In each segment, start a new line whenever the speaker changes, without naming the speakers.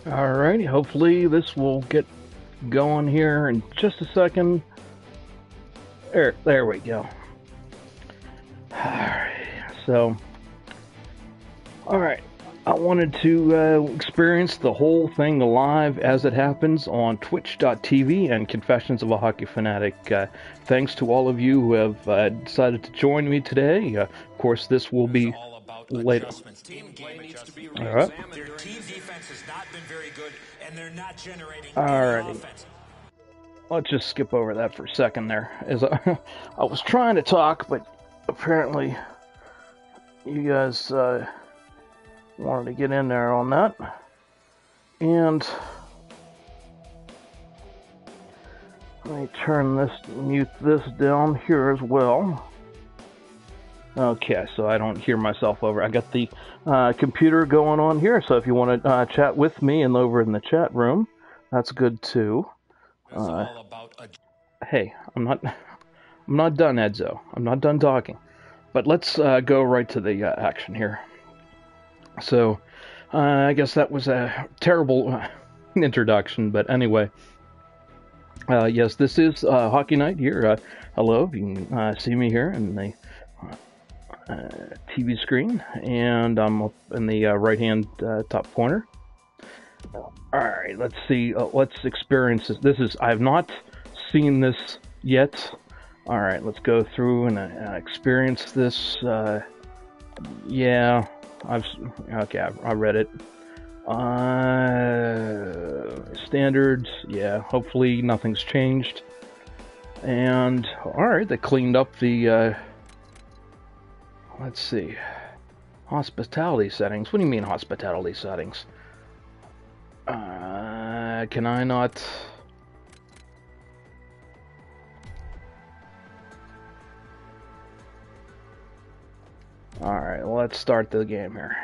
Alrighty, hopefully this will get going here in just a second. There we go. Alright, so, alright, I wanted to experience the whole thing live as it happens on twitch.tv and Confessions of a Hockey Fanatic. Thanks to all of you who have decided to join me today. Of course, this will be later. Alright.
Their team defense has not been very good, and they're not generating
Alrighty.
any offense.
Let's just skip over that for a second there. As I was trying to talk, but apparently you guys wanted to get in there on that. And let me mute this down here as well. Okay, so I don't hear myself over. I got the computer going on here, so if you want to chat with me and over in the chat room, that's good too. Hey, I'm not done, Edzo. I'm not done talking. But let's go right to the action here. So, I guess that was a terrible introduction, but anyway. Yes, this is Hockey Night here. Hello, you can see me here in the TV screen, and I'm up in the right-hand top corner. Alright, let's see. Let's experience this. I have not seen this yet. Alright, let's go through and experience this. Yeah, I read it. Standards, yeah, hopefully nothing's changed. And, alright, they cleaned up the, let's see, hospitality settings. What do you mean hospitality settings? Can I not... Alright, let's start the game here.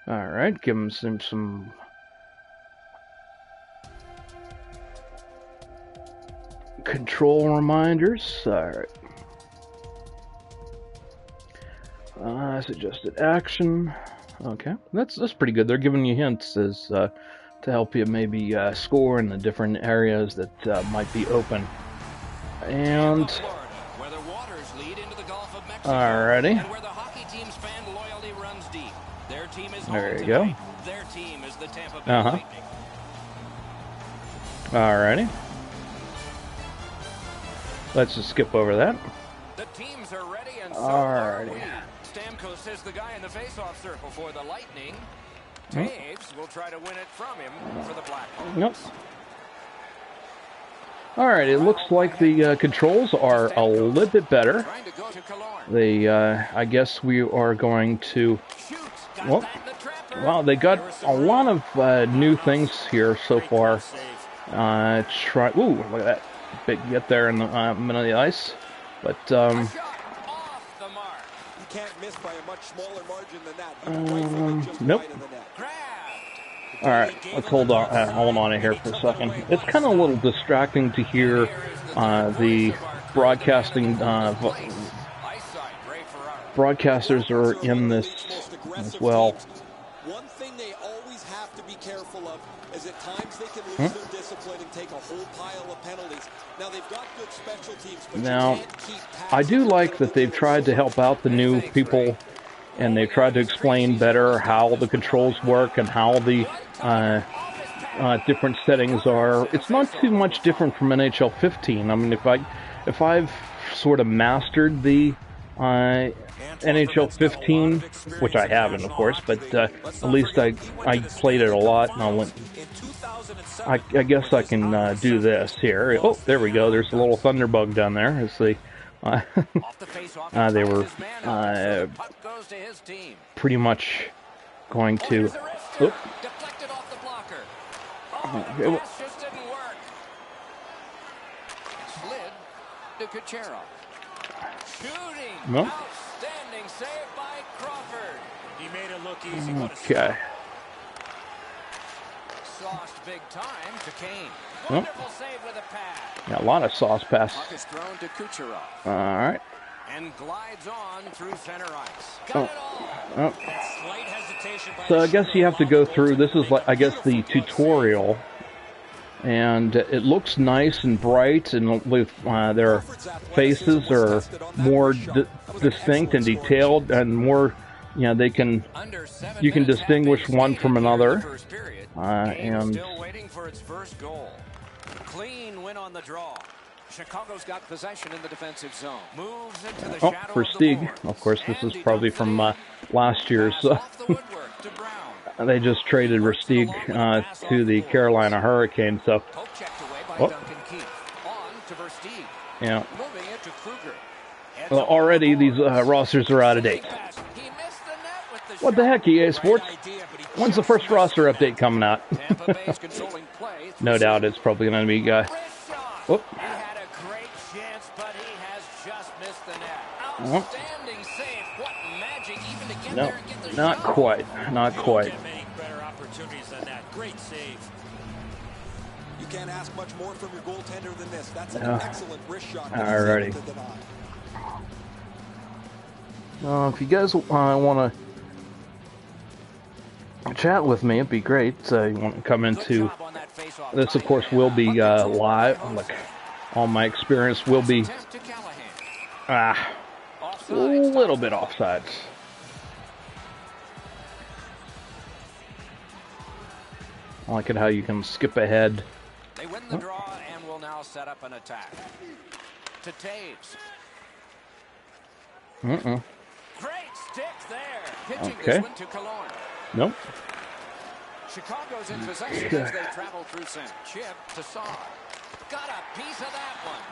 Alright, give them some control reminders. Alright. Suggested action. Okay, that's pretty good. They're giving you hints as to help you maybe score in the different areas that might be open. And alrighty. There you go.
Their team is the Tampa Bay
Lightning. Alrighty. Let's just skip over that.
The teams are ready, and so
alrighty.
Stamkos is the guy in the face-off circle for the Lightning. Taves will try to win it from him for the Blackhawks.
Nope. Alright, it looks like the controls are a little bit better. I guess we are going to... Well, they got a lot of new things here so far. Ooh, look at that. Big get there in the middle of the ice. But, nope. Alright, let's hold on here for a second. It's kind of a little distracting to hear the broadcasting broadcasters are in this as well.
One thing they always have to be careful of is at times they can lose their discipline and take a whole pile of penalties. Now they've got good special teams, but
now I do like that they've tried to help out the new people, and they've tried to explain better how the controls work and how the different settings are. It's not too much different from NHL 15. I mean, if I've sort of mastered the NHL 15, which I haven't, of course, but at least I played it a lot, and I guess I can do this here. Oh, there we go. There's a little thunderbug down there. It's the they were pretty much going to. Oop. No.
Outstanding save by Crawford. He made it look easy.
Okay.
Sauced big time to Kane. Wonderful save with a pass.
Got a lot of sauce pass.
Puck is thrown to Kucherov.
All right.
And glides on through center ice. Got it all.
Oh. So I guess you have to go through, this is like, I guess, the tutorial. And it looks nice and bright, and with their faces are more distinct and detailed, and more, you know, you can distinguish one from another. And
still waiting for its first goal. Clean win on the draw. Chicago's got possession in the defensive zone. Moves into the shadow
for Stieg. Of course, this is probably from last year's. They just traded Stieg to the Carolina Hurricanes. So, yeah. Well, already these rosters are out of date. What the heck, EA Sports? When's the first roster update coming out? No doubt it's probably going to be whoop.
Outstanding save. What magic even to get
No,
there and get the
not
shot.
quite. Not quite.
Better opportunities than that. Great save.
You can't ask much more from your goaltender than this. That's an excellent wrist shot.
Alrighty. If you guys want to chat with me, it'd be great. You want to come into this, of course, will be live. Like, all my experience will be a little bit offsides. I like it how you can skip ahead.
They win the draw and will now set up an attack. To Taves. Great stick there. Pitching this one to Cologne.
Nope.
Chicago's in possession as they travel through center. Chip to Saar. Got a piece of that one.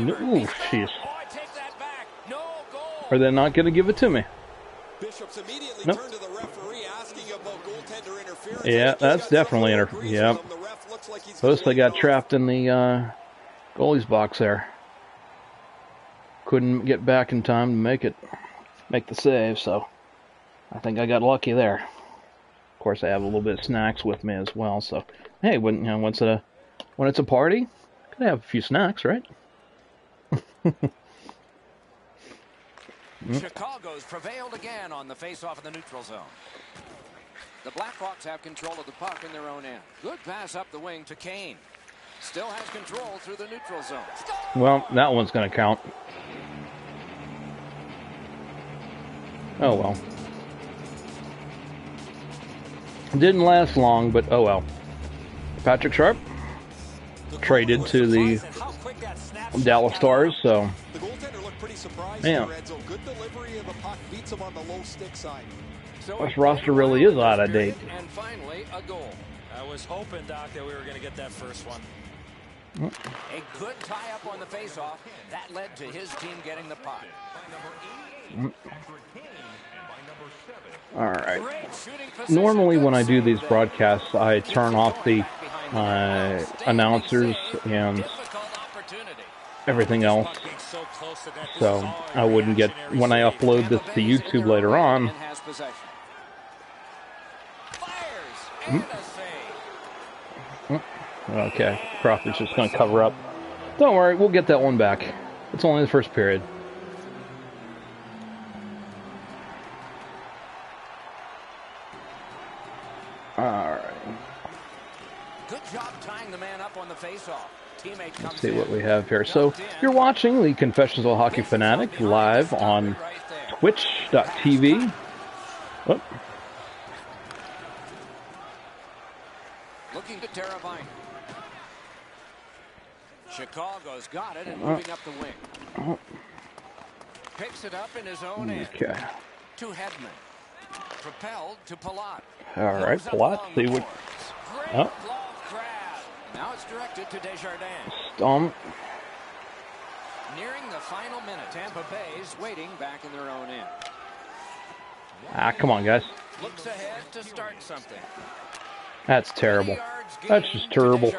No, jeez.
Oh, I take that back. No goal.
Are they not going to give it to me?
Bishops immediately turned to the referee asking about goaltender interference.
Yeah, that's definitely yeah. Plus, they got trapped in the goalie's box there. Couldn't get back in time to make the save, so I think I got lucky there. Of course, I have a little bit of snacks with me as well, so hey, when it's a party, gotta have a few snacks, right?
Chicago's prevailed again on the face-off in the neutral zone. The Blackhawks have control of the puck in their own end. Good pass up the wing to Kane. Still has control through the neutral zone.
Well, that one's going to count. Oh well. Didn't last long, but oh well. Patrick Sharp traded to the Dallas Stars, so
The goaltender looked pretty surprised.
Yeah.
Good delivery of the puck beats him on the low stick side.
this roster really is out of date.
And finally, a goal.
I was hoping, Doc, that we were going to get that first one.
A good tie-up on the face-off. That led to his team getting the puck.
All right. Normally, when I do these broadcasts, I turn off the announcers and everything else, so I wouldn't get, when I upload this to YouTube later on. Okay, Crawford's just going to cover up. Don't worry, we'll get that one back. It's only the first period. Alright.
Good job tying the man up on the face-off. Teammate comes
Let's see what we have here. So, you're watching the Confessions of a Hockey Fanatic live on twitch.tv. Oh.
Looking to Teravainen. Chicago's got it and moving up the wing. Picks it up in his own end.
Okay.
To Hedman. Propelled to Palat.
All right, Palat. See what. Oh.
Now it's directed to Desjardins.
Stomp.
Nearing the final minute. Tampa Bay's waiting back in their own end.
Ah, come on, guys.
Looks ahead to start something.
That's terrible. That's just terrible.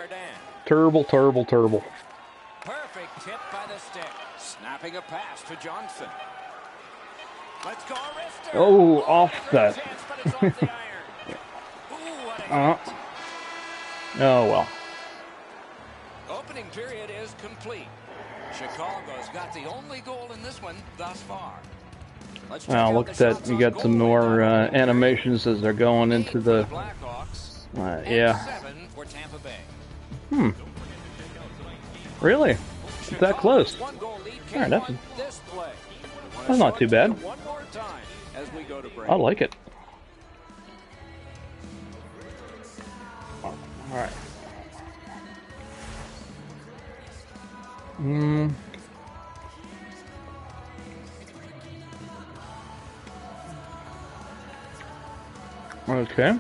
Terrible, terrible, terrible.
Perfect tip by the stick. Snapping a pass to Johnson. Let's go, Rister.
Oh, off the. Oh, well.
Opening period is complete. Chicago's got the only goal in this one thus far.
Well, look at that. You got some more animations as they're going into the... yeah. Really? It's that close. Alright, that's not too bad. I like it. Alright. Okay.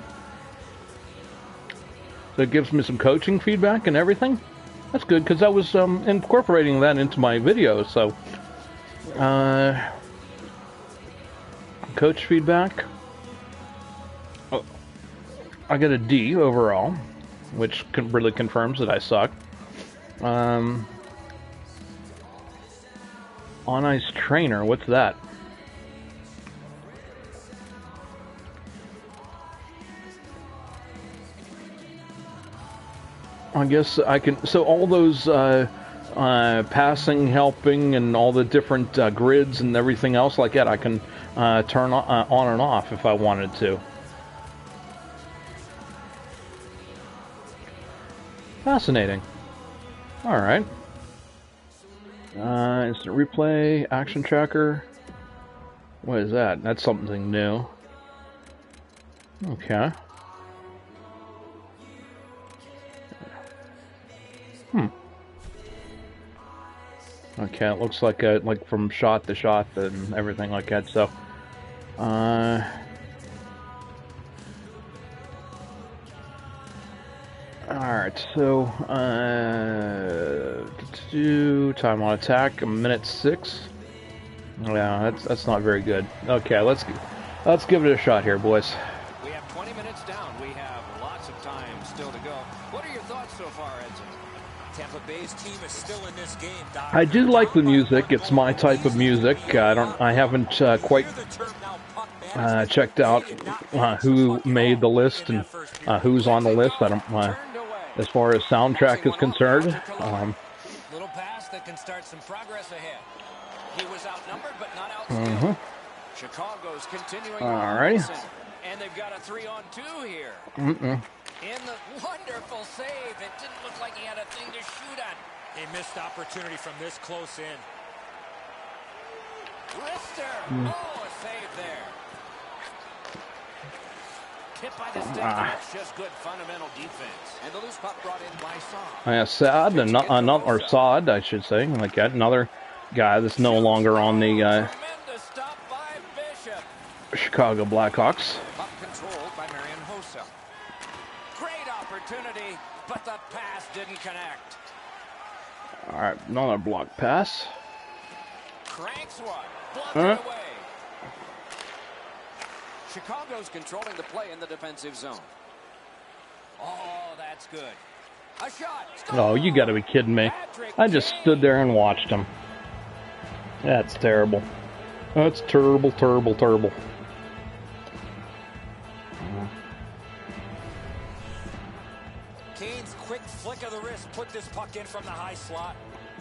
So it gives me some coaching feedback and everything. That's good, because I was incorporating that into my video, so... coach feedback. Oh, I got a D overall, which really confirms that I suck. On-ice trainer, what's that? I guess I can... So all those passing, helping, and all the different grids and everything else like that, I can turn on and off if I wanted to. Fascinating. Alright. Instant replay, action tracker. What is that? That's something new. Okay. Okay, it looks like from shot to shot and everything like that. So, alright. So, time on attack, a minute 6. Yeah, that's not very good. Okay, let's give it a shot here, boys.
We have 20 minutes down. We have lots of time still to go. What are your thoughts so far, Edson?
Tampa Bay's team is still in this game, Doc.
I do like the music. It's my type of music. I haven't quite checked out who made the list and who's on the list. I don't. As far as soundtrack is concerned.
Little pass that can start some progress ahead. He was outnumbered, but not outskilled. Chicago's continuing.
All right.
And they've got a 3-on-2 here. In the wonderful save. It didn't look like he had a thing to shoot at.
A missed opportunity from this close in.
Lister. Oh, a save there. Hit by the stick. That's just good fundamental defense. And the loose puck brought in by Saad.
Yeah, Saad, or Saad, I should say. Like that, another guy that's no longer on the
Tremendous stop by Bishop.
Chicago Blackhawks.
Puck controlled by Marian Hossa. Great opportunity, but the pass didn't connect.
All right, another block pass.
Cranks one. Blocked it away. Chicago's controlling the play in the defensive zone. Oh, that's good. A shot.
Oh, you got to be kidding me. I just stood there and watched him. That's terrible. That's terrible, terrible, terrible.
Kane's quick flick of the wrist put this puck in from the high slot.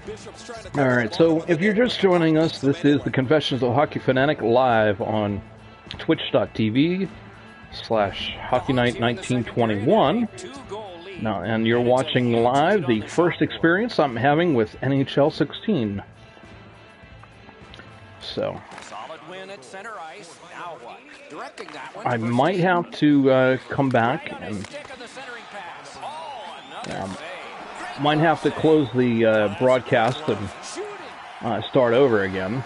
Bishop's trying to...
Alright, so if you're just joining us, this is the Confessions of Hockey Fanatic live on twitch.tv/HockeyNight1921. Now, and you're watching live the first experience I'm having with NHL 16. So,
Solid win at center ice. Now what? Directing that one.
I might have to come back and might have to close the broadcast and start over again.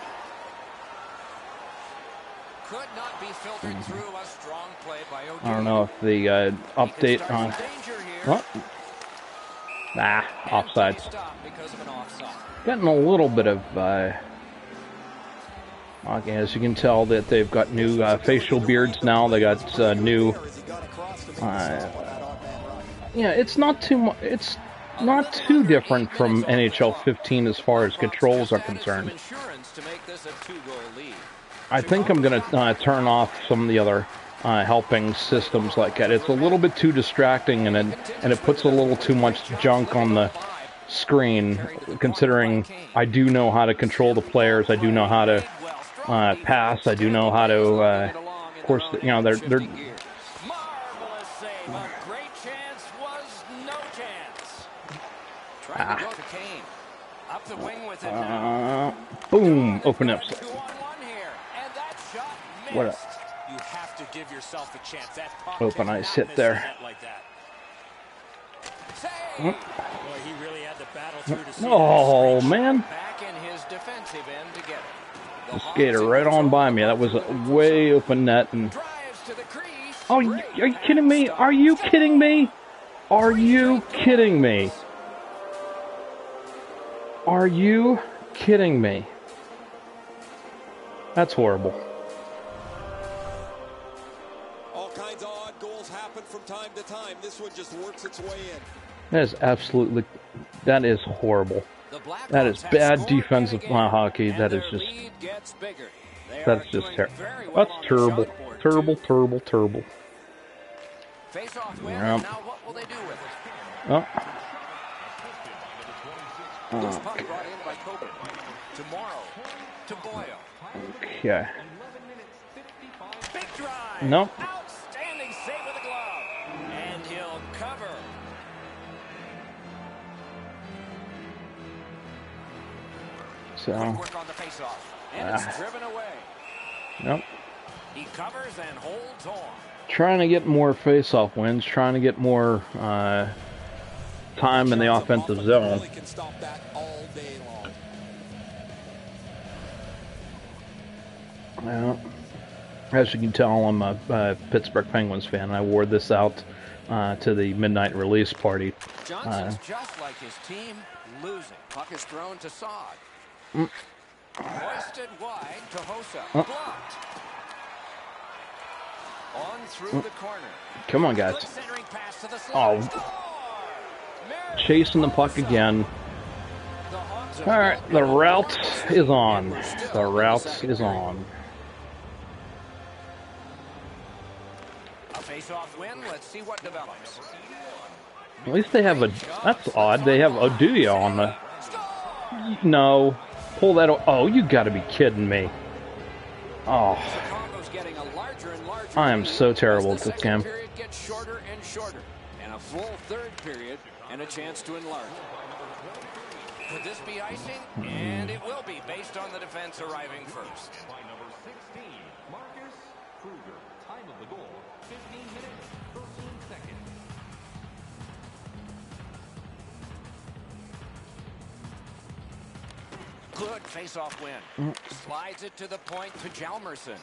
Could not be filtered through. A strong play by O'Day.
I don't know if the update on... What? Nah, offside. Getting a little bit of... okay, as you can tell that they've got new facial beards now. They got new... yeah, it's not too much... It's not too different from NHL 15 as far as controls are concerned. I think I'm going to turn off some of the other helping systems like that. It's a little bit too distracting, and it puts a little too much junk on the screen, considering I do know how to control the players, I do know how to pass, I do know how to, of course, you know, they're
Marvelous save. A great chance was no chance. Trying to go to Kane. Up the wing with it now.
boom, open up.
2-on-1 here, and that shot missed.
What a
You have to give yourself a chance. That puck
open
cannot
ice hit
miss
there.
the net like that.
Save.
Boy, he really had to battle through to see
Oh,
that.
man.
Back in his defensive end to get it.
The skater right on by me. That was a way open net. And
Drives to the crease.
oh, are you kidding me? Are you kidding me? Are you kidding me? Are you kidding me? That's horrible.
All kinds of odd goals happen from time to time. This one just works its way in.
That is absolutely, that is horrible. That is bad defensive hockey. That is just, that's just terrible. That's terrible. Terrible, terrible, terrible.
Face-off win. Now what will they do with it?
Oh.
This puck brought in by Cohf. Tomorrow to Boyle.
Okay.
Big drive.
No.
Outstanding save with the glove. And he'll cover.
So.
Quick work on the face-off. And it's driven away.
Nope.
He covers and holds on.
Trying to get more face-off wins. Trying to get more time in the offensive zone.
Really can stop that all day long.
Well, as you can tell, I'm a Pittsburgh Penguins fan. I wore this out to the midnight release party.
Johnson's just like his team, losing. Puck is thrown to Sod. Hoisted wide to Hossa. Blocked. On through the corner.
Come on, guys.
Good centering pass to the slot.
Oh, chasing the puck again. All right, the route is on. The route is on.
A face-off win. Let's see what develops.
At least they have a. That's odd. They have Oduya on the. No, pull that. Oh, you got to be kidding me. Oh, I am so terrible at this game.
Period gets shorter and shorter, and a full third period and a chance to enlarge. Could this be icing? And it will be, based on the defense arriving first.
By number 16, Marcus Kruger. Time of the goal, 15 minutes, 13 seconds.
Good face-off win. Slides it to the point to Hjalmarsson.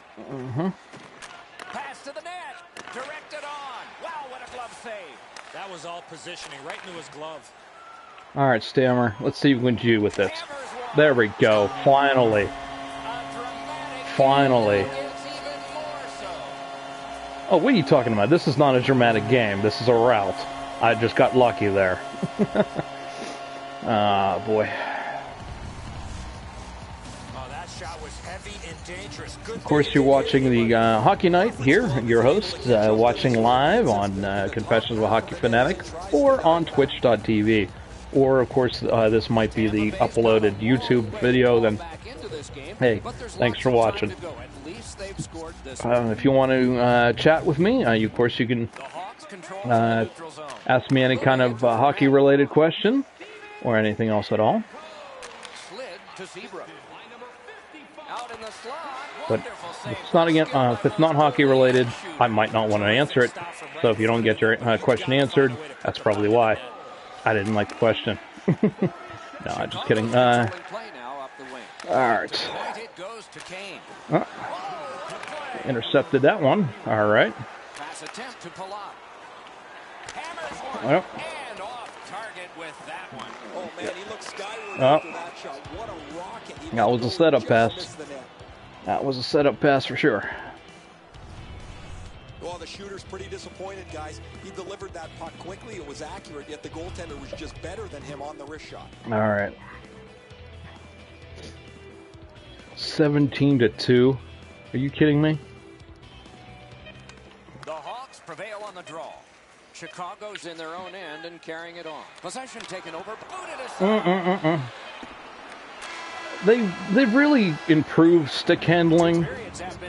Pass to the net. Directed on. Wow, what a glove save.
That was all positioning right into his glove.
All right, Stammer. Let's see what we can do with this. There we go. Finally. Finally. Oh, what are you talking about? This is not a dramatic game. This is a rout. I just got lucky there. Ah, boy.
Oh, that shot was heavy and dangerous. Good.
Of course, you're watching the Hockey Night here. Your host, watching live on Confessions of a Hockey Fanatic or on Twitch.tv. Or, of course, this might be the uploaded YouTube video. Then, hey, thanks for watching. If you want to chat with me, of course, you can ask me any kind of hockey-related question or anything else at all. But if it's not if it's not hockey-related, I might not want to answer it. So if you don't get your question answered, that's probably why. I didn't like the question. No, just kidding. All right. Intercepted that one. All right. Well.
And off target with that one.
Oh man, he looks skyward after that shot. What a rocket.
That was a setup pass. That was a setup pass for sure.
Well, the shooter's pretty disappointed, guys. He delivered that puck quickly. It was accurate, yet the goaltender was just better than him on the wrist shot.
All right. 17-2. Are you kidding me?
The Hawks prevail on the draw. Chicago's in their own end and carrying it on. Possession taken over. Booted aside.
They've really improved stick handling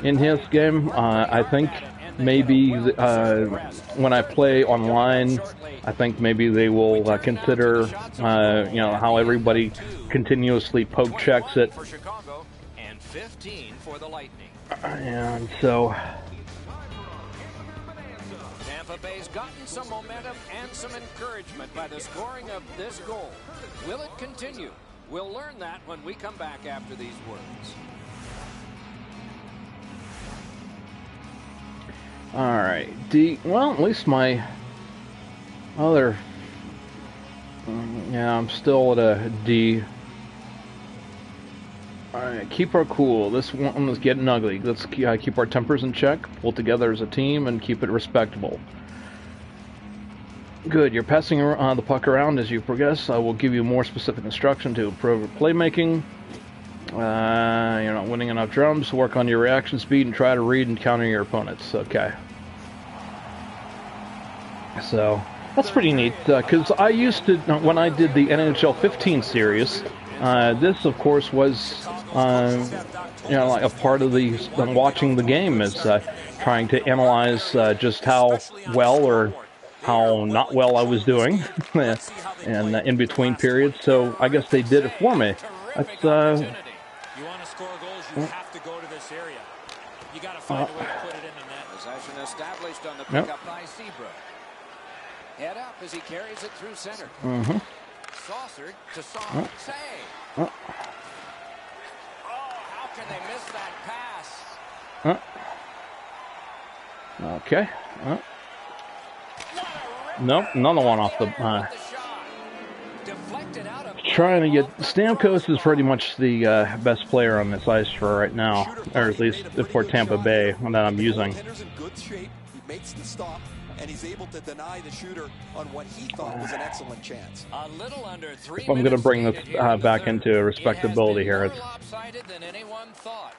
in his game. I think maybe when I play online, I think maybe they will consider you know, how everybody continuously poke checks it.
For Chicago and 15 for the Lightning.
And so
Tampa Bay's gotten some momentum and some encouragement by the scoring of this goal. Will it continue? We'll learn that when we come back after these words.
all right, D. Well, at least my other. Yeah, I'm still at a D. Alright, keep our cool. This one is getting ugly. Let's keep our tempers in check, pull together as a team, and keep it respectable. Good, you're passing the puck around as you progress. I will give you more specific instruction to improve your playmaking. You're not winning enough drums. Work on your reaction speed and try to read and counter your opponents. Okay. So, that's pretty neat, because I used to, when I did the NHL 15 series, this, of course, was, you know, like a part of the watching the game is trying to analyze just how well or how not well I was doing, and in between periods. So I guess they did it for me. That's
You want to score goals, you have to go to this area. You got to find a way to put it in the net.
Possession established on the pickup by Seabrook. Head up as he carries it through center. Saucered to Song. Save. Oh, how can they miss that pass?
Okay. Nope, another one off the. Trying to get Stamkos is pretty much the best player on this ice for right now, or at least for Tampa Bay that I'm using.
In good shape. He makes the stop, and he's able to deny the shooter on what he thought was an excellent chance.
A little under 3
If I'm going to bring this back into respectability here, it's.
lopsided than anyone thought.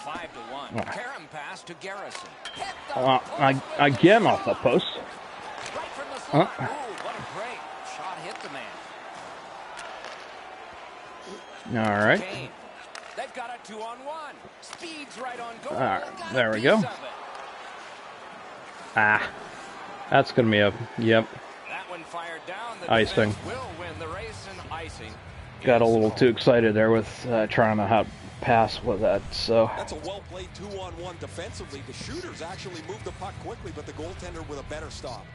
5-1. Karam pass to Garrison.
Again off the post.
Right from the slot. Ooh, what a break. Shot hit the man.
All right.
Kane. They've got a 2-on-1. Speeds right on goal.
There we go. That's going to be a, yep.
That one fired down. The
Icing.
Will win the race in icing.
Got a little too excited there with trying to pass with that, so.
That's a well-played 2-on-1 defensively. The shooters actually moved the puck quickly, but the goaltender with a better stop.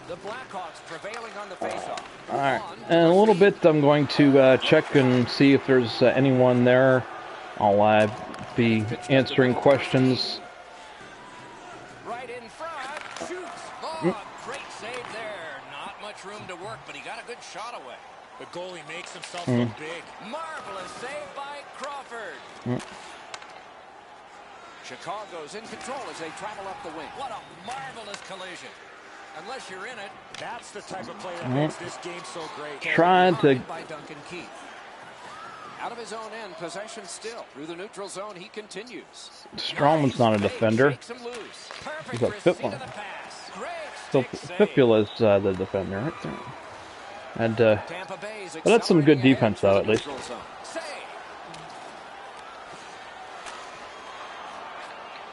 The Blackhawks prevailing on the faceoff.
All right, in a little bit I'm going to check and see if there's anyone there. I'll be answering questions.
Right in front, shoots. Oh, great save there. Not much room to work, but he got a good shot away.
The goalie makes himself look big.
Marvelous save by Crawford. Chicago's in control as they travel up the wing. What a marvelous collision. Unless you're in it,
That's the type of play that makes this game so great.
Trying to.
by Duncan Keith. Out of his own end, possession still. Through the neutral zone, he continues.
Strawman's not a defender.
Shakes him loose. Perfect
He's a
receipt
fifth one.
of the pass. Great
So
stick save.
Fifula's the defender, right there. And
Tampa Bay's
but that's some good
accelerating
defense,
ahead
though,
to the
at least.
neutral zone. Save.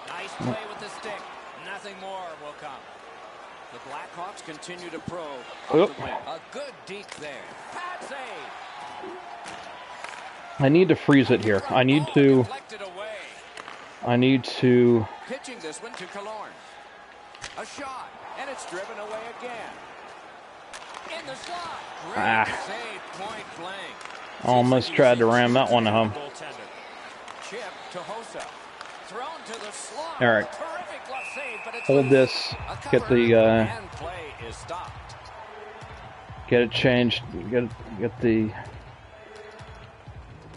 Nice play with the stick. Nothing more will come. The Blackhawks continue to probe.
Oop.
A good deke there. Pad save.
I need to freeze it here. I need to.
Deflected away.
I need to.
Pitching this one to Killorn. A shot, and it's driven away again. In the slot. Great save, point blank.
Almost tried to ram that one home.
Chip to Hossa. Thrown to the slot.
All right.
Terrific glove save, but it's
Hold
loose.
this.
A
Get
cover,
the.
and play is stopped.
Get it changed. Get the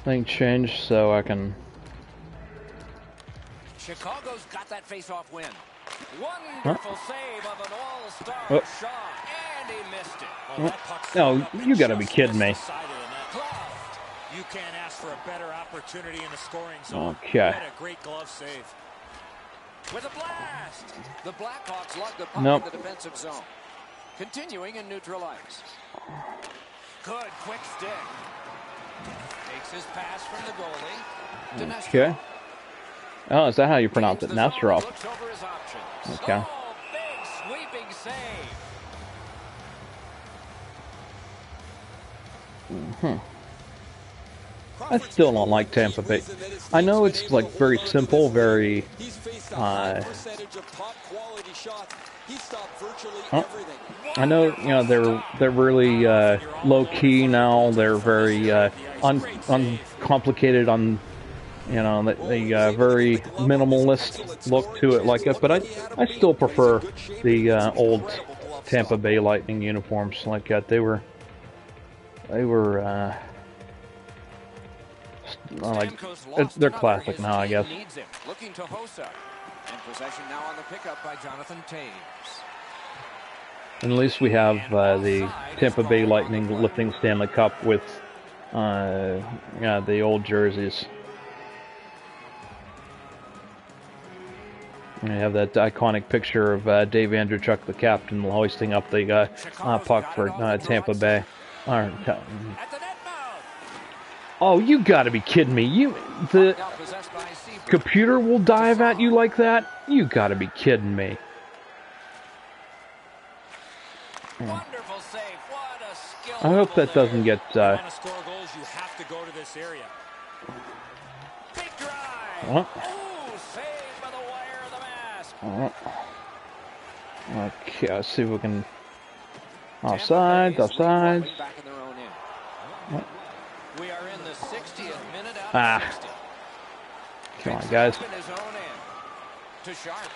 thing changed so I can.
Chicago's got that face-off win. Wonderful save of an all-star shot, and he missed it.
No, you got to be kidding me.
Gloved.
You can't ask for a better opportunity in the scoring zone.
Okay.
What a great glove save. With a blast!
The Blackhawks lug the puck
Nope.
in the defensive zone. Continuing in neutral ice. Good quick stick. Takes his pass from the goalie. To Nestor.
Okay. Oh, is that how you pronounce it?
Gains the zone,
Nesterov.
looks over his options.
Okay.
Oh, big sweeping save.
I still don't like Tampa Bay. I know it's like very simple, very
He's faced a high percentage of top quality shots. He stopped virtually everything.
I know, you know, they're really low key now. They're very uncomplicated on, you know, the very minimalist look to it like it. But I still prefer the old Tampa Bay Lightning uniforms like that. They were like they're classic now, I guess.
Looking to Hossa. And possession now on the pickup by Jonathan Taves.
And at least we have the Tampa Bay Lightning lifting Stanley Cup with the old jerseys. And we have that iconic picture of Dave Andreychuk, the captain, hoisting up the puck for Tampa Bay. Oh, you gotta be kidding me. The computer will dive at you like that? You gotta be kidding me.
Wonderful save. What a skill.
I hope that doesn't get...
You want to score goals, you have to go to this area. Big drive.
Ooh, saved by the wire of the mask.
Okay, let's see if we can... Offsides.
Back in their own end. We are in the 60th minute out of 60.
Come on, guys.
In his own end. To Sharp.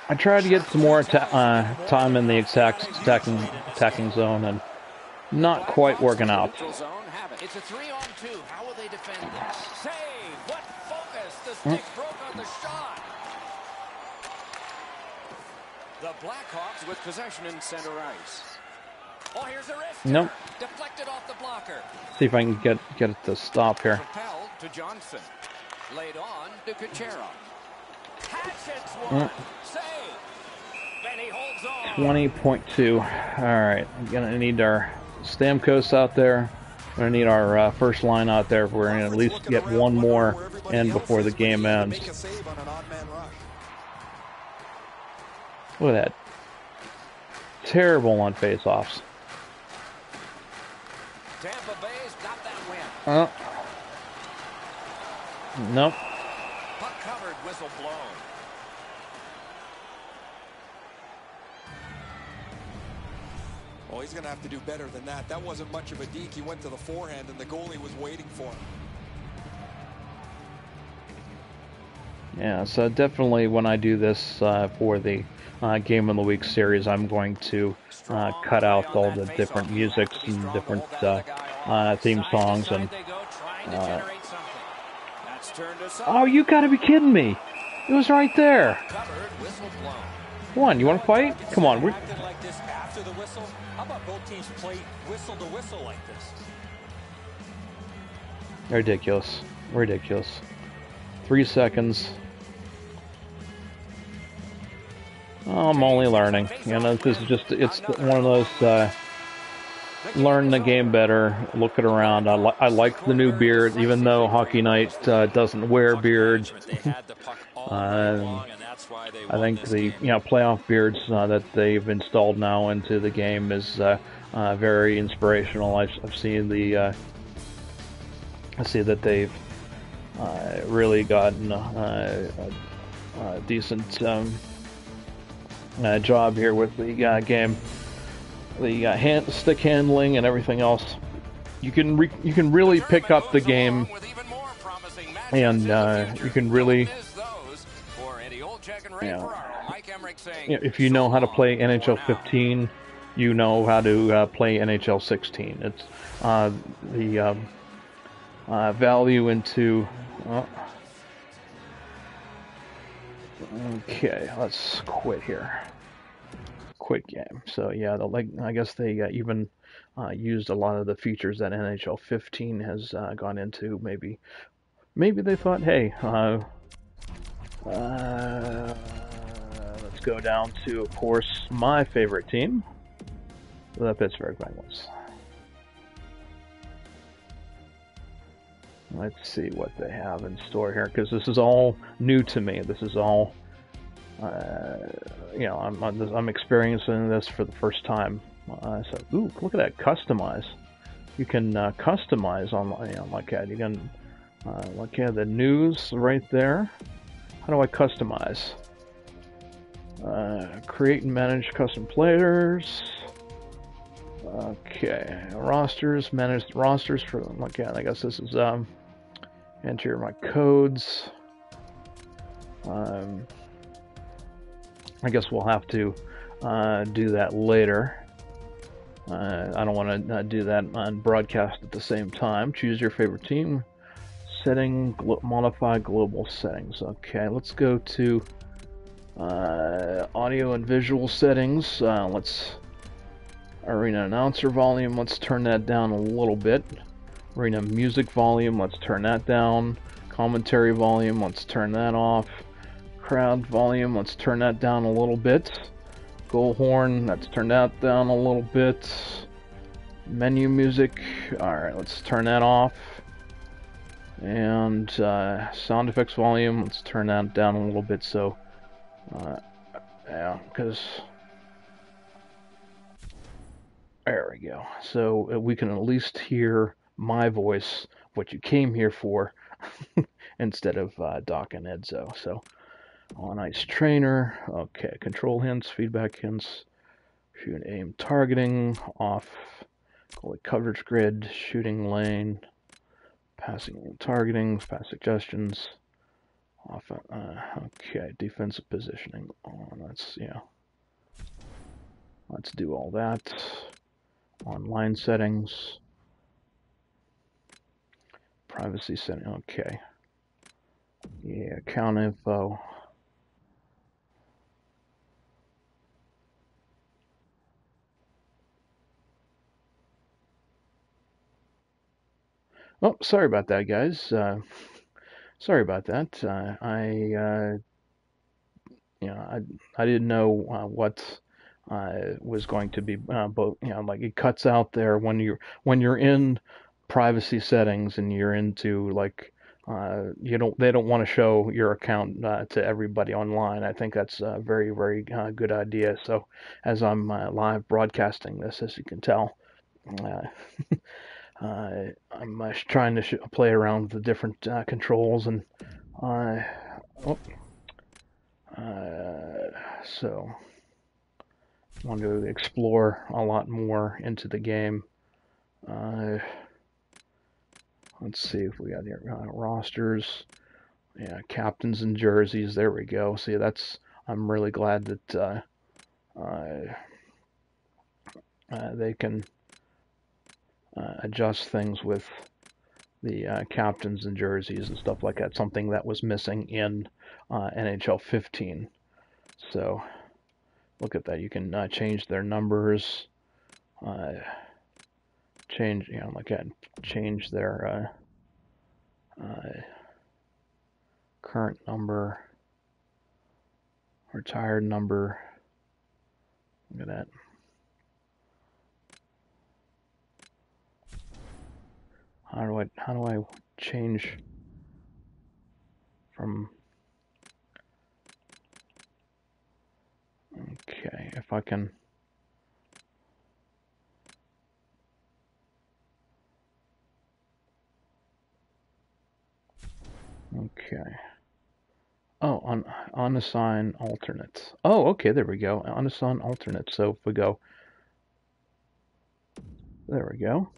I tried to get some more time in the attacking zone, and not quite working out.
It's a 3-on-2. How will they defend this? Save! What focus! The stick broke on the shot. The Blackhawks with possession in center ice. Oh, here's a wrist.
Nope.
Deflected off the blocker.
See if I can get it to stop here.
Propelled to Johnson. Laid on to Kucherov. Hatchets one. Save. Then he holds on.
20.2. Alright, I'm gonna need our Stamkos out there. We're gonna need our first line out there. We're gonna at least get one more in before the game ends. Look at that. Terrible on face-offs.
Tampa Bay's got that win.
Nope.
Puck covered, whistle blown.
Oh, he's going to have to do better than that. That wasn't much of a deke. He went to the forehand, and the goalie was waiting for him.
Yeah, so definitely when I do this for the Game of the Week series, I'm going to cut out all the different musics and different theme songs. And oh, you gotta be kidding me! It was right there. One, you want to fight? Come on.
Like this after the whistle. How about both teams play whistle to whistle like this?
Ridiculous. Ridiculous. 3 seconds. Oh, I'm only learning. You know, this is just, it's one of those, learn the game better, look it around. I like the new beard, even though Hockey Night doesn't wear beards. I think the playoff beards that they've installed now into the game is very inspirational. I've seen the I see that they've really gotten a decent job here with the game, the stick handling and everything else. You can really pick up the game, and you can really, if you know how to play NHL 15, you know how to play NHL 16. It's the value into. Okay, let's quit here. Quit game. So yeah, I guess they even used a lot of the features that NHL 15 has gone into. Maybe they thought, hey, let's go down to, of course, my favorite team, the Pittsburgh Penguins. Let's see what they have in store here, because this is all new to me. This is all, you know, I'm experiencing this for the first time. So, ooh, look at that, customize. You can customize on, you know, like that. You can, like, yeah, the news right there. How do I customize? Create and manage custom players. Okay, rosters, manage the rosters for, like, yeah, I guess this is, enter my codes. I guess we'll have to do that later. I don't want to do that on broadcast at the same time. Choose your favorite team. Setting, modify global settings. Okay, let's go to audio and visual settings. Let's arena announcer volume. Let's turn that down a little bit. Arena music volume. Let's turn that down. Commentary volume. Let's turn that off. Crowd volume. Let's turn that down a little bit. Goal horn. Let's turn that down a little bit. Menu music. All right, let's turn that off. And sound effects volume, let's turn that down a little bit, so yeah, because there we go. So we can at least hear my voice, what you came here for, instead of Doc and Edzo. So on ice trainer, okay, control hints, feedback hints, shoot aim targeting, off, goalie coverage grid, shooting lane, passing and targeting, pass suggestions, off. Okay, defensive positioning. Let's, yeah. Let's do all that. Online settings, privacy setting. Okay. Yeah, account info. Oh, sorry about that, guys. Sorry about that. You know, I didn't know what was going to be both. You know, like it cuts out there when you're in privacy settings and you're into like they don't want to show your account to everybody online. I think that's a very good idea. So as I'm live broadcasting this, as you can tell. I'm trying to play around with the different controls and so I want to explore a lot more into the game. Let's see if we got here rosters. Yeah, captains and jerseys. There we go. See, I'm really glad that they can adjust things with the captains and jerseys and stuff like that. Something that was missing in NHL 15. So look at that. You can change their numbers. Change, you know, like that. Change their current number, retired number. Look at that. How do I change from? Okay, if I can. Okay. Oh, unassign alternate. Oh, okay, there we go. Unassign alternate. So if we go, there we go,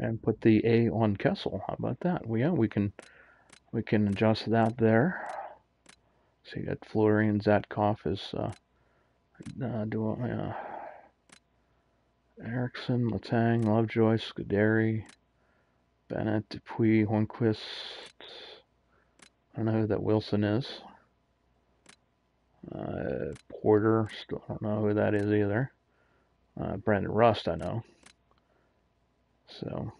and put the A on Kessel. How about that? Yeah, we can adjust that there. So you got Fleury and Zatkov is doing Erickson, Letang, Lovejoy, Scuderi, Bennett, Dupuis, Hornquist. I don't know who that Wilson is. Porter, still don't know who that is either. Brandon Rust, I know. So,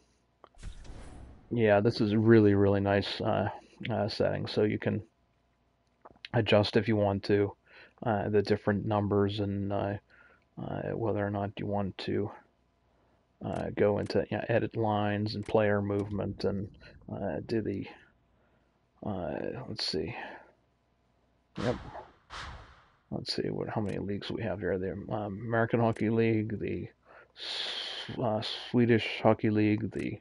yeah, this is really, really nice setting. So you can adjust if you want to the different numbers and whether or not you want to go into edit lines and player movement and do the let's see. Yep. Let's see how many leagues we have here. The American Hockey League, the Swedish Hockey League, the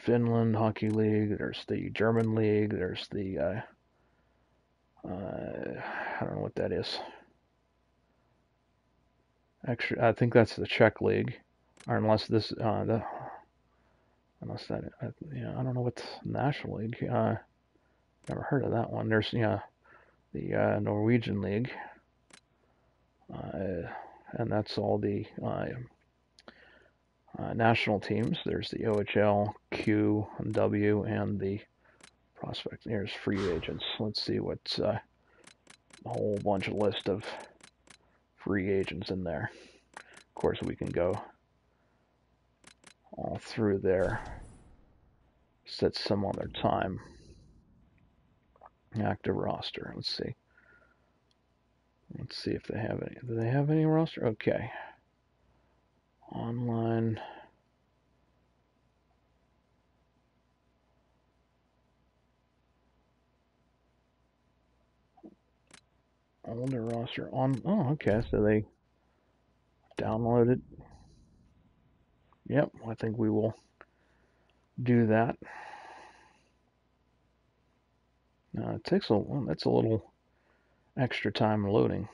Finland Hockey League. There's the German League. There's the I don't know what that is. Actually, I think that's the Czech League, or unless this unless that yeah, I don't know what's National League. Never heard of that one. There's the Norwegian League, and that's all the national teams. There's the OHL, Q, and W, and the prospect. There's free agents. Let's see what's a whole bunch of list of free agents in there. Of course, we can go all through there. Set some other time. Active roster. Let's see. Let's see if they have any. Do they have any roster? Okay. Online. Older roster on. Oh, okay. So they downloaded. Yep. I think we will do that. It takes that's a little extra time loading.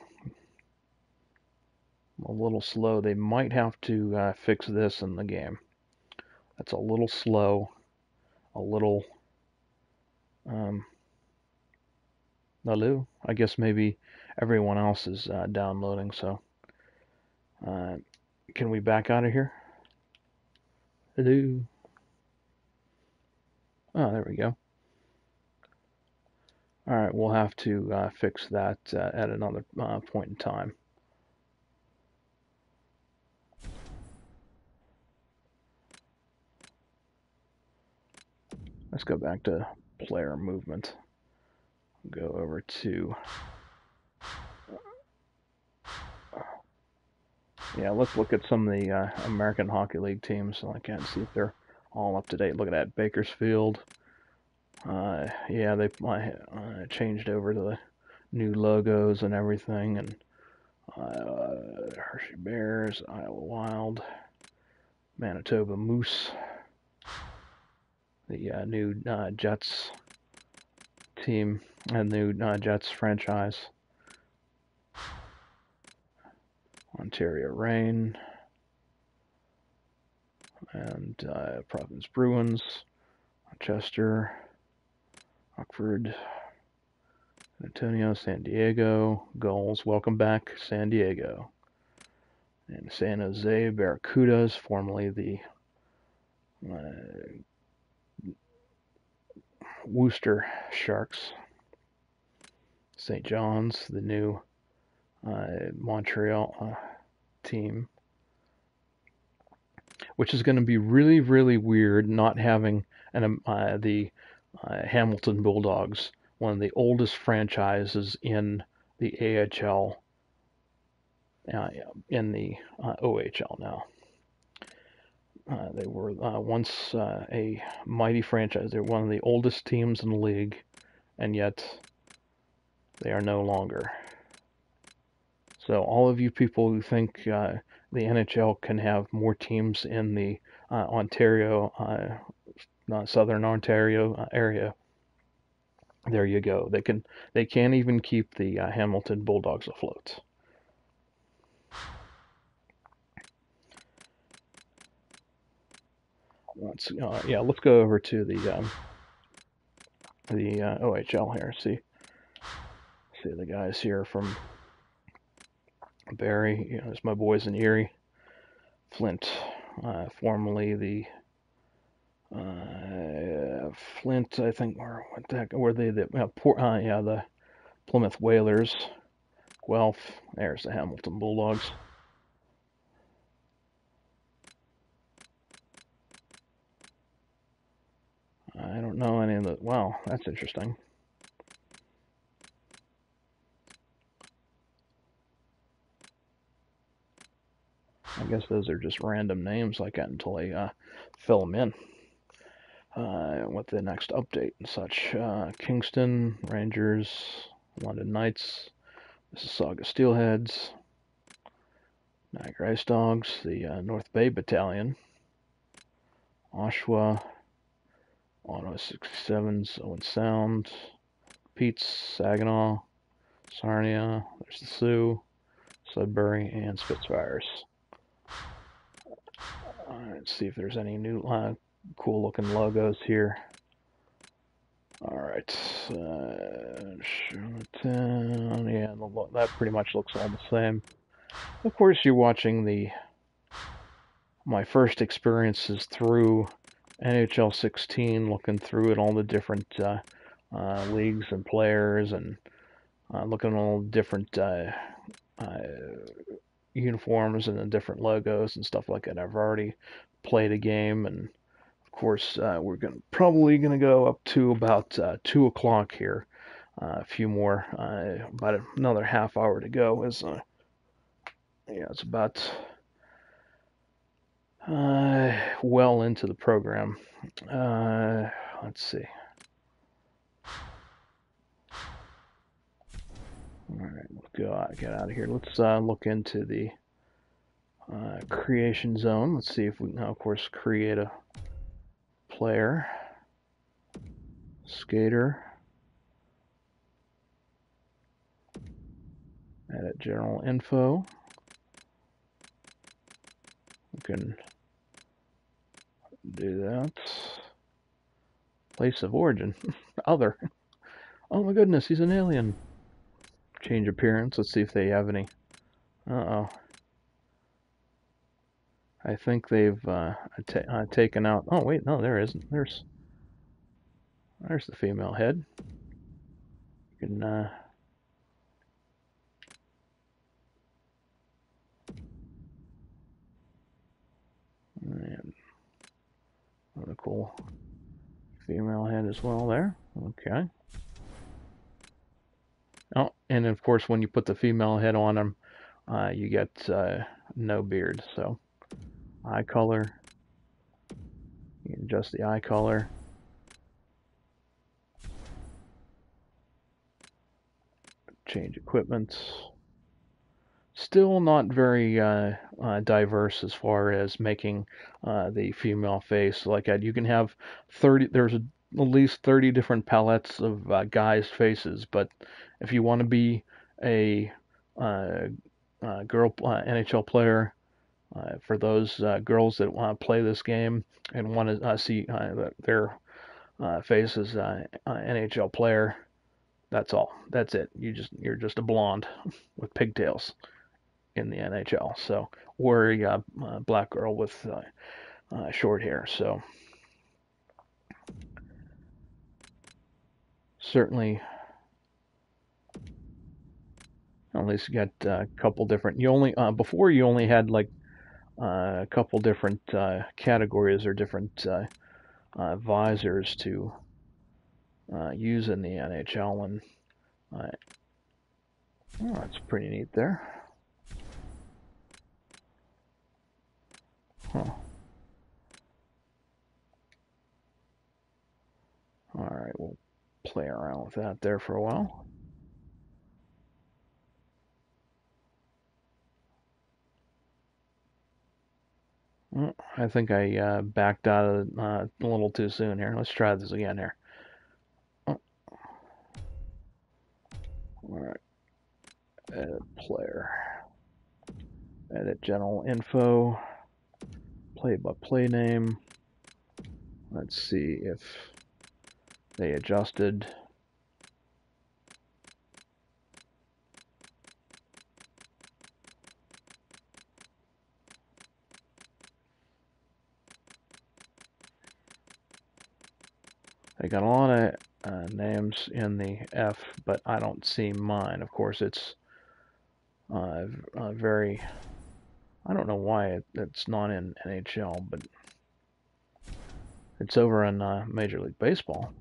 A little slow. They might have to fix this in the game. That's a little slow. A little. Hello. I guess maybe everyone else is downloading. So, can we back out of here? Hello. Oh, there we go. All right, we'll have to fix that at another point in time. Let's go back to player movement. Go over to let's look at some of the American Hockey League teams. So I can't see if they're all up to date. Look at that, Bakersfield. Yeah, they changed over to the new logos and everything, and Hershey Bears, Iowa Wild, Manitoba Moose, the new Jets team, and new Jets franchise, Ontario Reign, and Providence Bruins, Chester, Rockford, San Antonio, San Diego, Gulls, welcome back, San Diego. And San Jose Barracudas, formerly the Worcester Sharks. St. John's, the new Montreal team. Which is going to be really, really weird not having the Hamilton Bulldogs, one of the oldest franchises in the AHL, in the OHL now. They were once a mighty franchise. They're one of the oldest teams in the league, and yet they are no longer. So all of you people who think the NHL can have more teams in the Ontario, Southern Ontario area, there you go. They can't even keep the Hamilton Bulldogs afloat. Let's go over to the OHL here. See the guys here from Barrie. There's my boys in Erie. Flint, formerly the Flint, I think, or what the heck were they? The Plymouth Whalers. Guelph. There's the Hamilton Bulldogs. the... Wow, that's interesting. I guess those are just random names like that until they fill them in with the next update and such. Kingston, Rangers, London Knights, Mississauga Steelheads, Niagara Ice Dogs, the North Bay Battalion, Oshawa, Ottawa 67s, Owen Sound, Pete's, Saginaw, Sarnia, there's the Sioux, Sudbury, and Spitfires. Let's see if there's any new cool looking logos here. Alright, Charlottetown, yeah, that pretty much looks all the same. Of course, you're watching my first experiences through NHL 16, looking through at all the different leagues and players, and looking at all the different uniforms and the different logos and stuff like that. I've already played a game, and of course we're probably gonna go up to about 2 o'clock here. A few more, about another half hour to go. Yeah, it's about well into the program. Let's see. All right, let's get out of here. Let's look into the creation zone. Let's see if we can, of course, create a player, skater, edit general info. We can do that. Place of origin, other. Oh my goodness, he's an alien. Change appearance. Let's see if they have any. Uh-oh. I think they've taken out... Oh, wait, no, there isn't. There's the female head. You can... And what a cool female head as well there. Okay. Oh, and of course, when you put the female head on them, you get no beard. So, eye color. You can adjust the eye color. Change equipment. Still not very diverse as far as making the female face. Like you can have 30. There's at least 30 different palettes of guys' faces, but if you want to be a girl NHL player, for those girls that want to play this game and want to see their face as an NHL player, that's all. That's it. You're just a blonde with pigtails in the NHL. So, or a black girl with short hair. So, certainly, at least you got a couple different. You only before you only had like a couple different categories or different visors to use in the NHL, and oh, that's pretty neat there. Huh. All right, we'll play around with that there for a while. I think I backed out of it a little too soon here. Let's try this again here. Oh. All right. Edit player. Edit general info. Play-by-play name. Let's see if they adjusted. They got a lot of names in the F, but I don't see mine. Of course, it's very... I don't know why it's not in NHL, but it's over in Major League Baseball.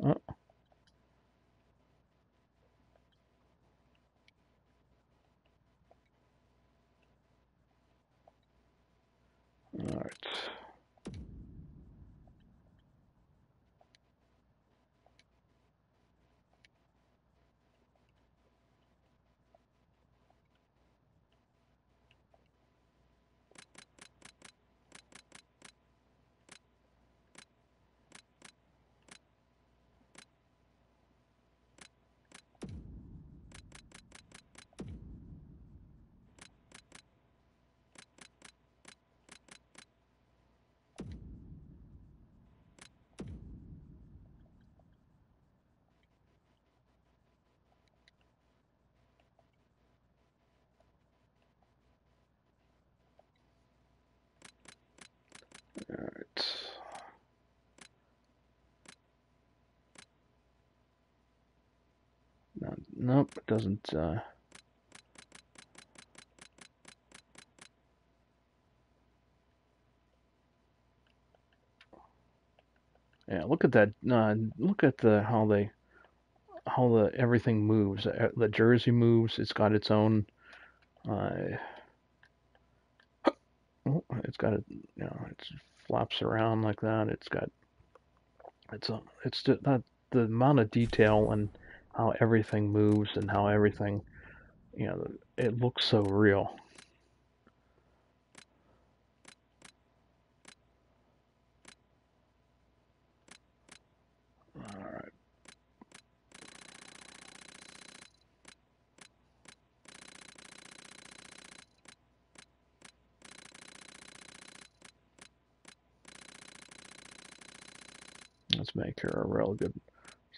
Oh. All right. All right. No, nope, it doesn't. Yeah, look at that. Look at the how the everything moves. The jersey moves. It's got its own. Uh, it's got it. It flaps around like that. It's got. It's just that the amount of detail and how everything moves and how everything. It looks so real. All right. Let's make her a real good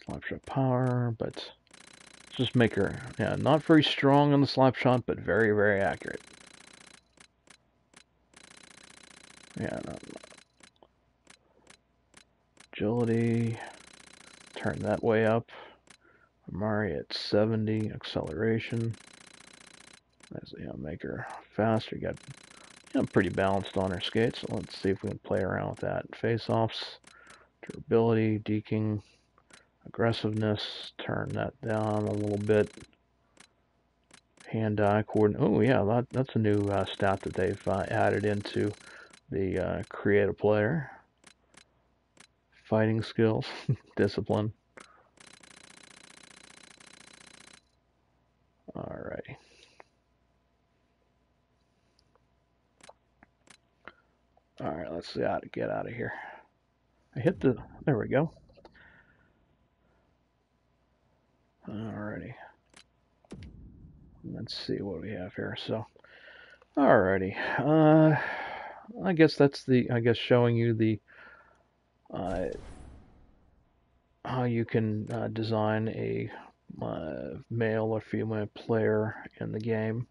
slapshot power, but just make her, yeah, not very strong on the slapshot, but very, very accurate. Yeah, no. Agility, turn that way up. Mari at 70, acceleration. As make her faster. You got pretty balanced on her skates. So let's see if we can play around with that. Face-offs, durability, deking, aggressiveness. Turn that down a little bit. Hand-eye coordinate. Oh yeah, that's a new stat that they've added into the create a player. Fighting skills, discipline. Alrighty. Alright, let's see how to get out of here. I hit the... There we go. Alrighty. Let's see what we have here. So, alrighty. I guess that's showing you the how you can design a male or female player in the game.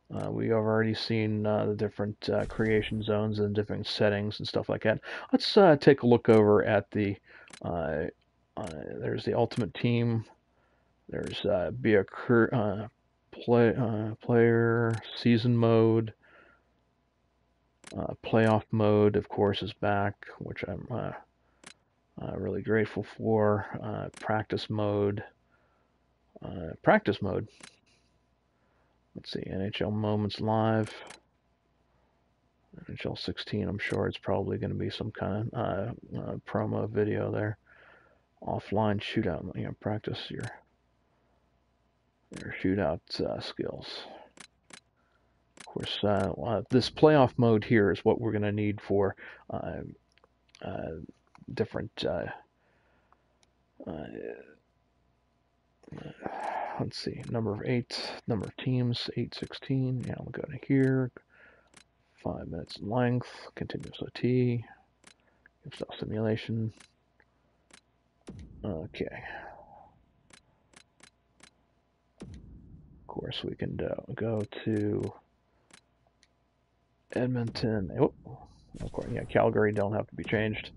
We have already seen the different creation zones and different settings and stuff like that. Let's take a look over at the. There's the Ultimate Team. There's be a player season mode. Playoff mode, of course, is back, which I'm really grateful for. Practice mode. Practice mode. Let's see, NHL Moments Live. NHL 16, I'm sure it's probably going to be some kind of promo video there. Offline shootout, practice your shootout skills. Of course, this playoff mode here is what we're going to need for different. Let's see, number of 8, number of teams, 8, 16. Yeah, we'll go to here. 5 minutes in length, continuous OT, self-simulation. Okay. Of course, we can go to Edmonton. Oh, of course, yeah, Calgary don't have to be changed.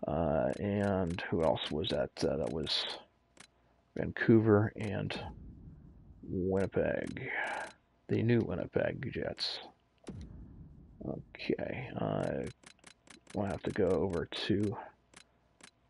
And who else was that? That was Vancouver and Winnipeg. The new Winnipeg Jets. Okay. We'll have to go over to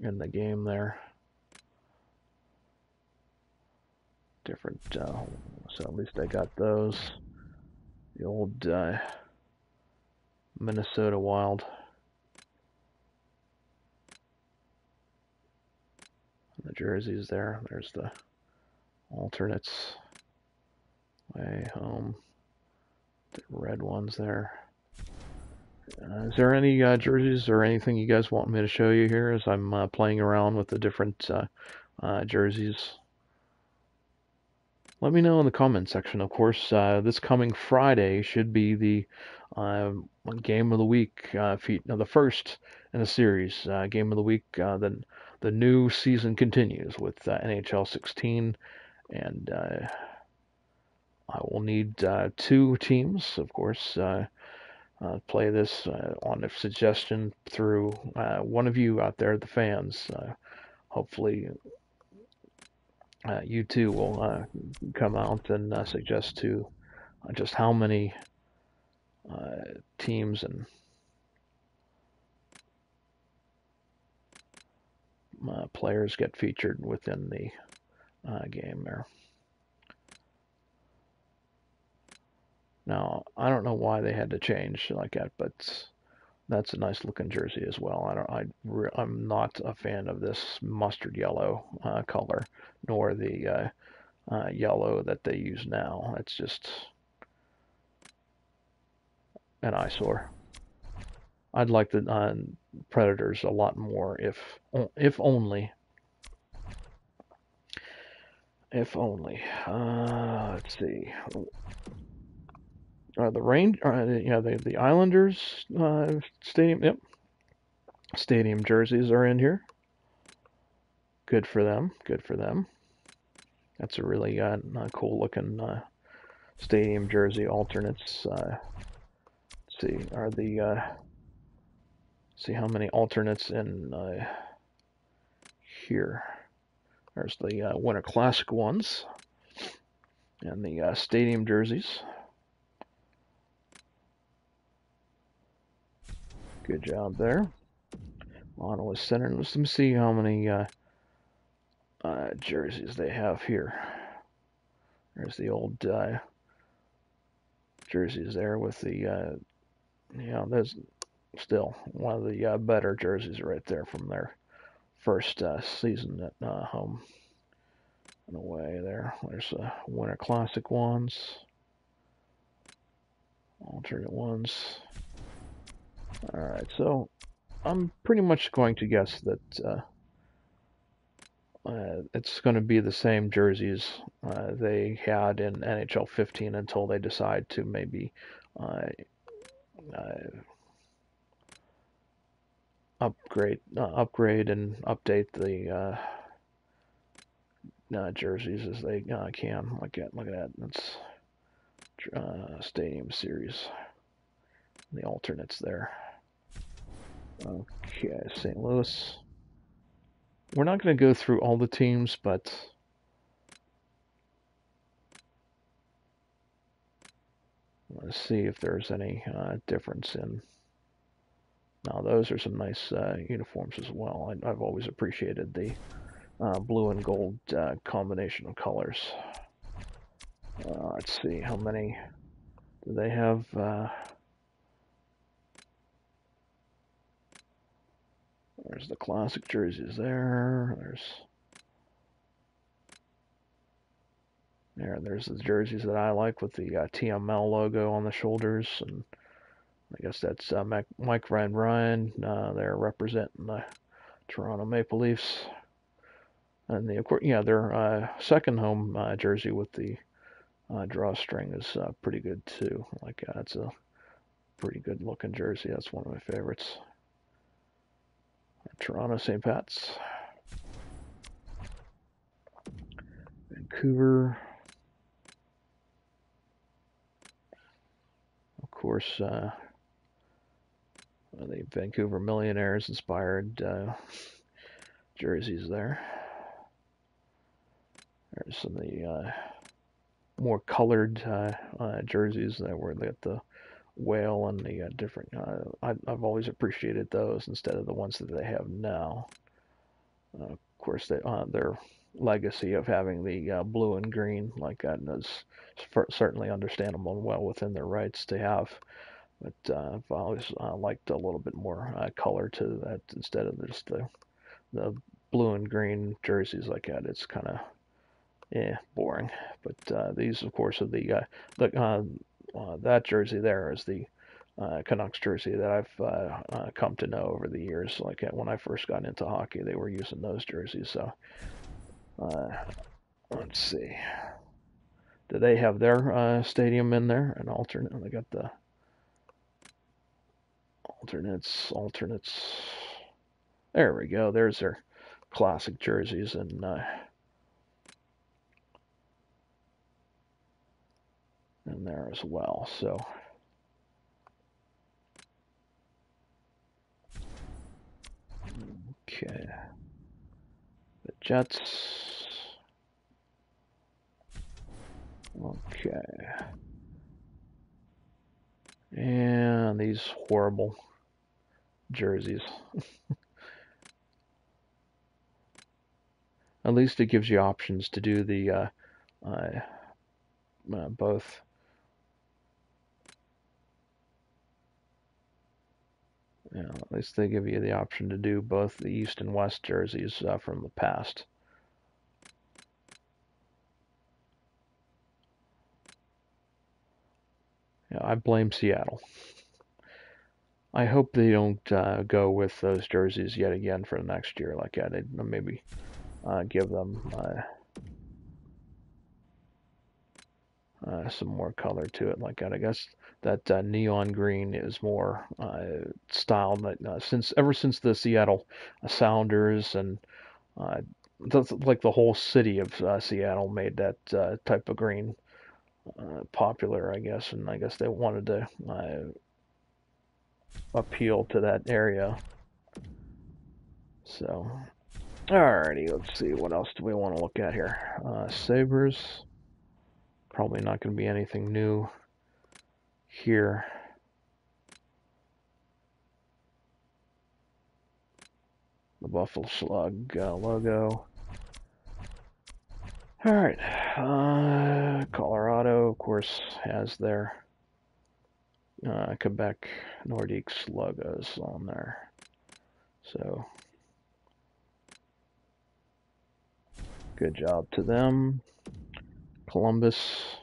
in the game there. Different, so at least I got those. The old Minnesota Wild. The jerseys there. There's the alternates. Way home. The red ones there. Is there any jerseys or anything you guys want me to show you here as I'm playing around with the different jerseys? Let me know in the comment section. Of course, this coming Friday should be the game of the week, the first in the series. Game of the week. Then the new season continues with NHL 16, and I will need 2 teams, of course. Play this on a suggestion through one of you out there, the fans. Hopefully, you too will come out and suggest to just how many teams and players get featured within the game there. Now, I don't know why they had to change like that, but that's a nice looking jersey as well. I'm not a fan of this mustard yellow color, nor the yellow that they use now. It's just an eyesore. I'd like the Predators a lot more, if only. If only. Let's see. The Range, the Islanders stadium. Yep, stadium jerseys are in here. Good for them. Good for them. That's a really cool looking stadium jersey alternates. Let's see, are the see how many alternates in here. There's the Winter Classic ones and the stadium jerseys. Good job there. Ottawa Center. Let me see how many jerseys they have here. There's the old jerseys there with the, there's still one of the better jerseys right there from their first season at home and away there. There's Winter Classic ones, alternate ones. Alright, so I'm pretty much going to guess that it's going to be the same jerseys they had in NHL 15 until they decide to maybe upgrade and update the jerseys as they can. Look at that. That's Stadium Series. The alternates there. Okay, St. Louis. We're not going to go through all the teams, but let's see if there's any difference in. Now, those are some nice uniforms as well. I've always appreciated the blue and gold combination of colors. Let's see, how many do they have? There's the classic jerseys there. There's the jerseys that I like with the TML logo on the shoulders, and I guess that's Mike Ryan. They're representing the Toronto Maple Leafs, and their second home jersey with the drawstring is pretty good too. It's a pretty good looking jersey. That's one of my favorites. Toronto St. Pat's, Vancouver. Of course, the Vancouver Millionaires inspired jerseys there. There's some of the more colored jerseys that were the whale and the different. I've always appreciated those instead of the ones that they have now. Of course, their legacy of having the blue and green like that is certainly understandable and well within their rights to have. But I've always liked a little bit more color to that instead of just the blue and green jerseys like that. It's kind of boring. But these, of course, are that jersey there is the Canucks jersey that I've come to know over the years. Like when I first got into hockey, they were using those jerseys. So let's see. Do they have their stadium in there? An alternate. They got the alternates. There we go. There's their classic jerseys and in there as well. So okay, the Jets. Okay, and these horrible jerseys. At least it gives you options to do the both. Yeah, at least they give you the option to do both the East and West jerseys from the past. Yeah, I blame Seattle. I hope they don't go with those jerseys yet again for the next year. Like that, they'd maybe give them some more color to it. Like that, I guess that neon green is more styled. Ever since the Seattle Sounders and like the whole city of Seattle made that type of green popular, I guess, and I guess they wanted to appeal to that area. So, alrighty, let's see, what else do we want to look at here? Sabres, probably not going to be anything new here. The Buffalo Slug logo. Alright, Colorado, of course, has their Quebec Nordiques logos on there. So, good job to them. Columbus.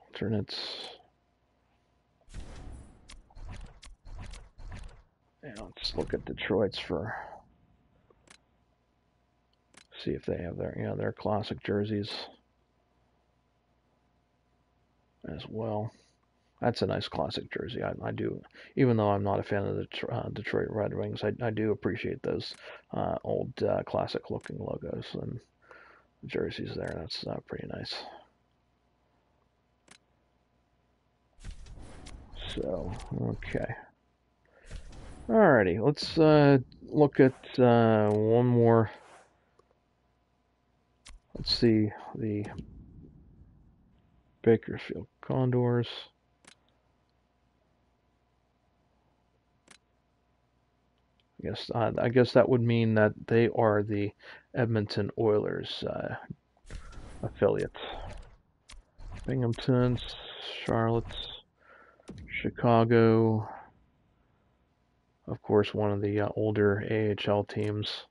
Alternates. Yeah, let's look at Detroit's for see if they have their classic jerseys as well. That's a nice classic jersey. I do, even though I'm not a fan of the Detroit Red Wings, I do appreciate those old classic looking logos and jerseys there. That's pretty nice. So, okay. Alrighty, let's look at one more. Let's see, the Bakersfield Condors. I guess that would mean that they are the Edmonton Oilers affiliate. Binghamton, Charlotte, Chicago. Of course, one of the older AHL teams.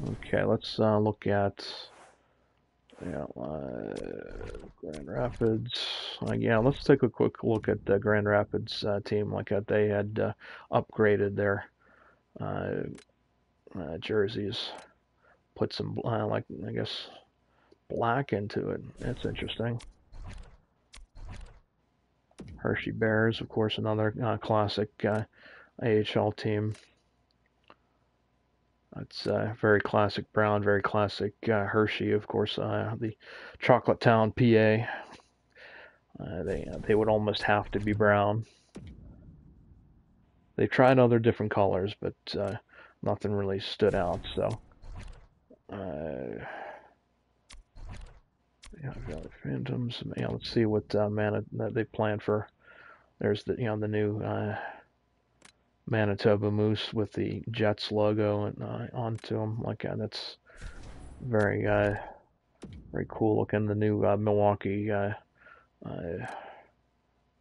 Okay, let's look at Grand Rapids. Yeah, let's take a quick look at the Grand Rapids team. Like that, they had upgraded their jerseys, put some like I guess black into it. That's interesting. Hershey Bears, of course, another classic AHL team. That's very classic brown, very classic Hershey, of course, the Chocolate Town, PA. They would almost have to be brown. They tried other different colors, but nothing really stood out. So, yeah, I've got Phantoms. Yeah, let's see what mana that they plan for. There's the the new Manitoba Moose with the Jets logo and onto them. Like that's very very cool looking. The new Milwaukee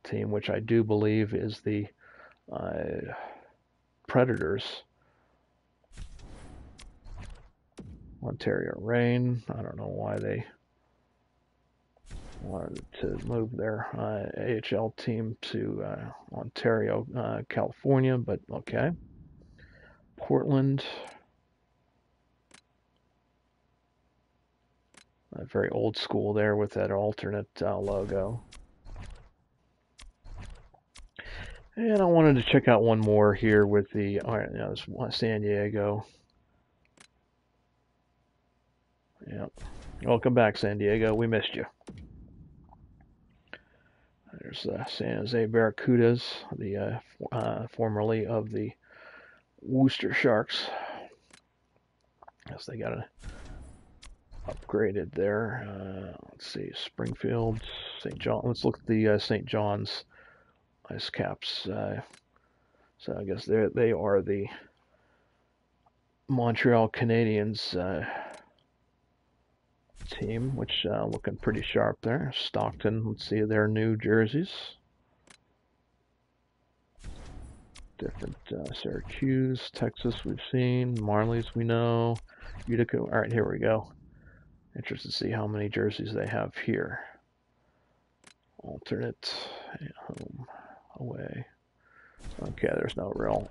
team, which I do believe is the Predators. Ontario Reign. I don't know why they wanted to move their AHL team to Ontario, California, but okay. Portland. Very old school there with that alternate logo. And I wanted to check out one more here with the San Diego. Yep. Welcome back, San Diego. We missed you. There's San Jose Barracudas, the formerly of the Worcester Sharks. Yes, they got upgraded there. Let's see, Springfield, St. John. Let's look at the St. John's ice caps. So I guess they are the Montreal Canadiens team, which looking pretty sharp there. Stockton, let's see their new jerseys. Different Syracuse, Texas we've seen, Marlies we know, Utica. All right, here we go. Interested to see how many jerseys they have here. Alternate, home, away. Okay, there's no real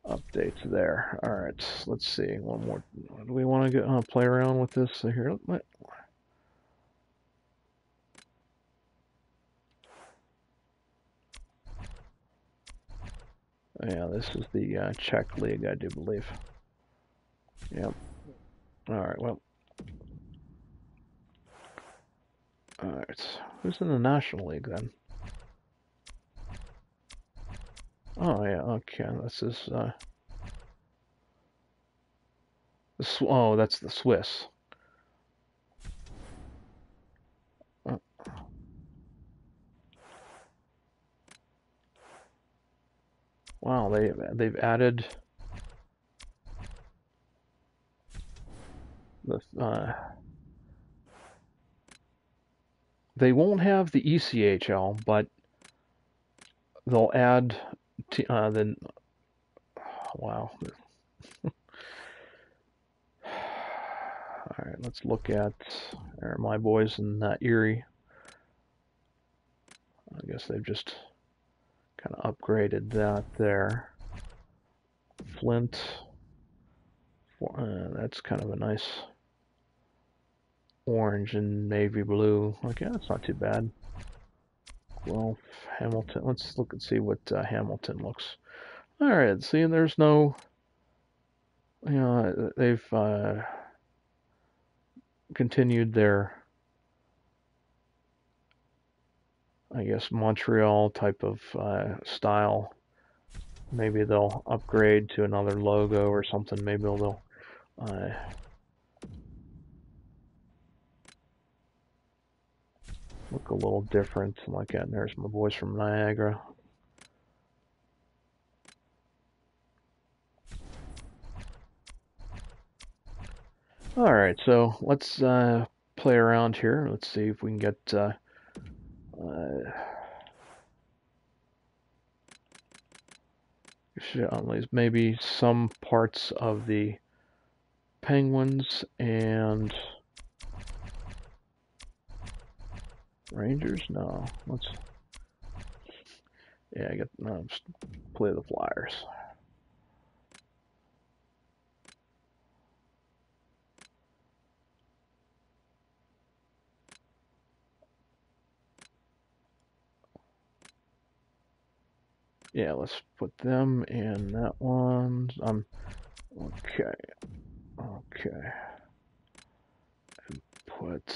updates there. All right, let's see. One more. Do we want to play around with this here? Yeah, this is the Czech League, I do believe. Yep. All right, well. All right, who's in the National League then? Oh, yeah, okay, this is, oh, that's the Swiss. Wow, they've added the they won't have the ECHL, but they'll add the wow. All right, let's look at my boys in Erie. I guess they've just kind of upgraded that there. Flint, that's kind of a nice orange and navy blue. Okay, that's not too bad. Well, Hamilton. Let's look and see what Hamilton looks. All right, see, there's no. They've continued their, I guess, Montreal type of style. Maybe they'll upgrade to another logo or something. Maybe they'll look a little different. Like that. There's my boys from Niagara. All right, so let's play around here. Let's see if we can get maybe some parts of the Penguins and Rangers. No, let's just play the Flyers. Yeah, let's put them in that one. Okay. And put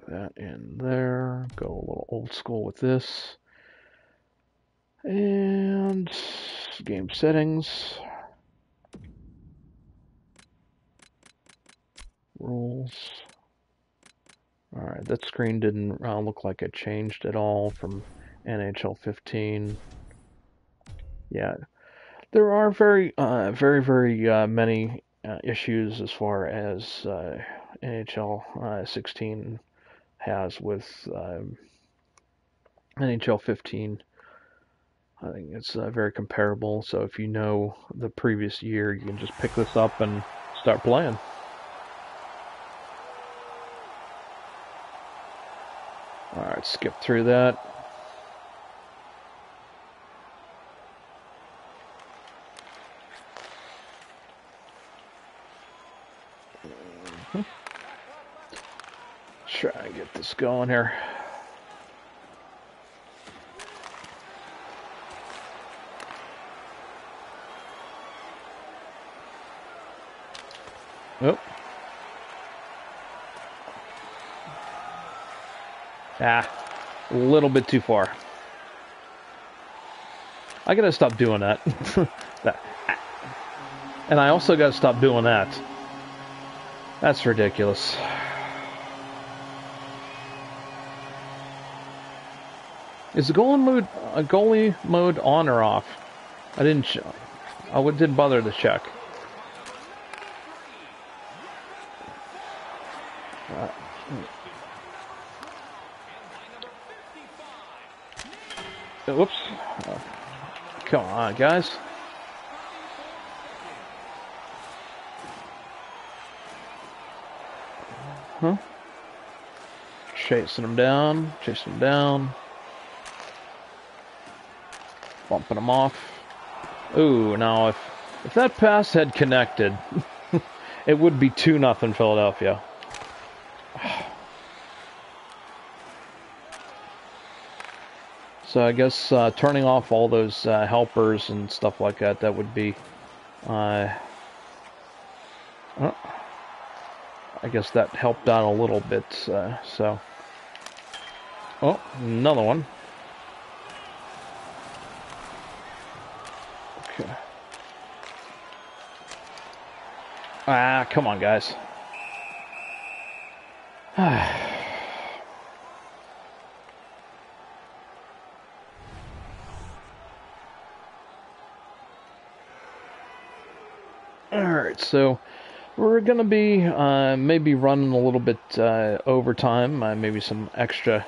that in there. Go a little old school with this. And game settings. Rules. Alright, that screen didn't look like it changed at all from NHL 15. Yeah, there are very many issues as far as NHL 16 has with NHL 15. I think it's very comparable, so if you know the previous year, you can just pick this up and start playing. Alright, skip through that. Try and get this going here. Oh. Ah, a little bit too far. I gotta stop doing that. And I also gotta stop doing that. That's ridiculous. Is the goalie mode on or off? I didn't bother to check. Whoops. Come on, guys. Huh? Chasing him down. Bumping him off. Ooh, now if that pass had connected, it would be 2-0 Philadelphia. So I guess turning off all those helpers and stuff like that, that would be... I guess that helped out a little bit, so... Oh, another one. Okay. Ah, come on, guys. Alright, so we're going to be maybe running a little bit overtime, maybe some extra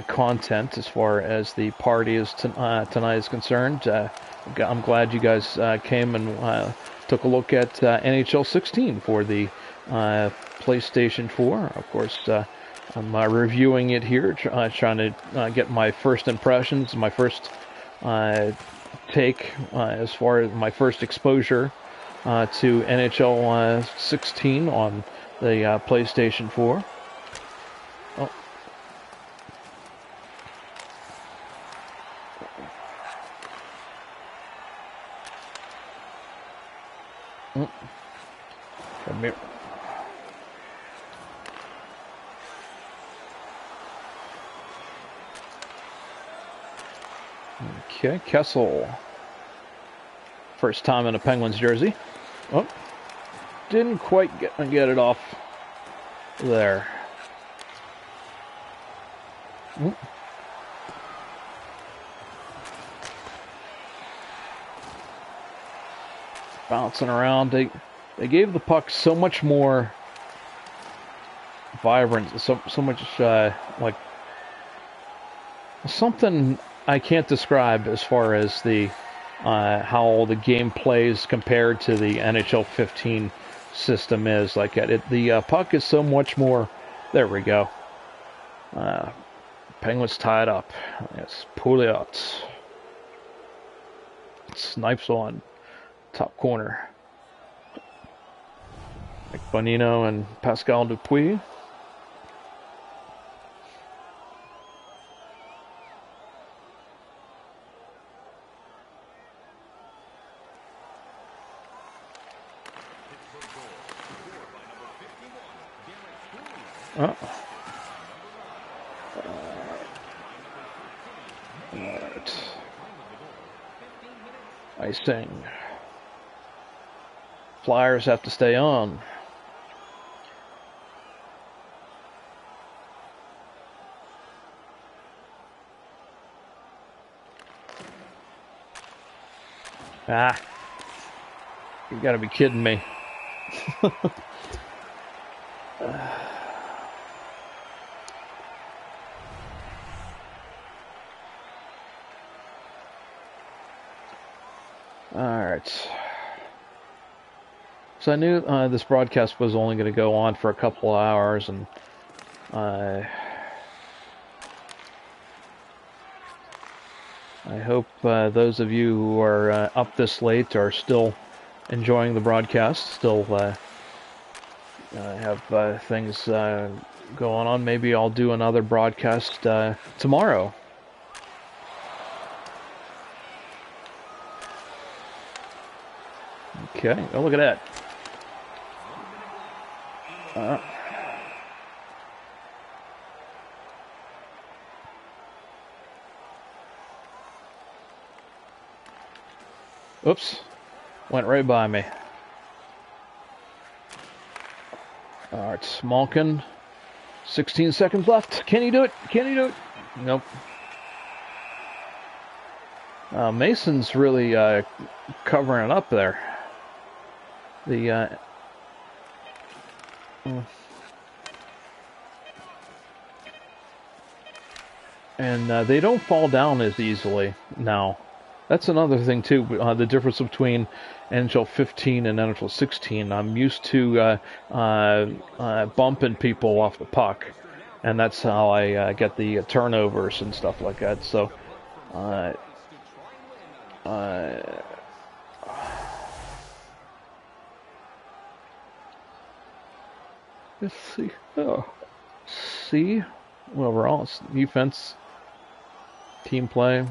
content as far as the party is tonight is concerned. I'm glad you guys came and took a look at NHL 16 for the PlayStation 4. Of course, I'm reviewing it here, trying to get my first impressions, my first take as far as my first exposure to NHL 16 on the PlayStation 4. Oh. Come here. Okay, Kessel. First time in a Penguins jersey. Oh, didn't quite get it off there. Bouncing around. They gave the puck so much more vibrant, so much like something I can't describe as far as the how the game plays compared to the NHL 15 system is. Like the puck is so much more. There we go. Penguins tied up. It's Pouliot. Snipes on top corner. Like Bonino and Pascal Dupuis. Icing. Flyers have to stay on. Ah. You gotta be kidding me. Alright. So I knew this broadcast was only going to go on for a couple of hours, and I hope those of you who are up this late are still enjoying the broadcast, still have things going on. Maybe I'll do another broadcast tomorrow. Okay, oh, look at that. Oops, went right by me. Alright, Malkin. 16 seconds left. Can he do it? Can he do it? Nope. Mason's really covering it up there. And they don't fall down as easily now. That's another thing too. The difference between NHL 15 and NHL 16. I'm used to bumping people off the puck, and that's how I get the turnovers and stuff like that. So, let's see. Oh, see, well, we're all defense, team play.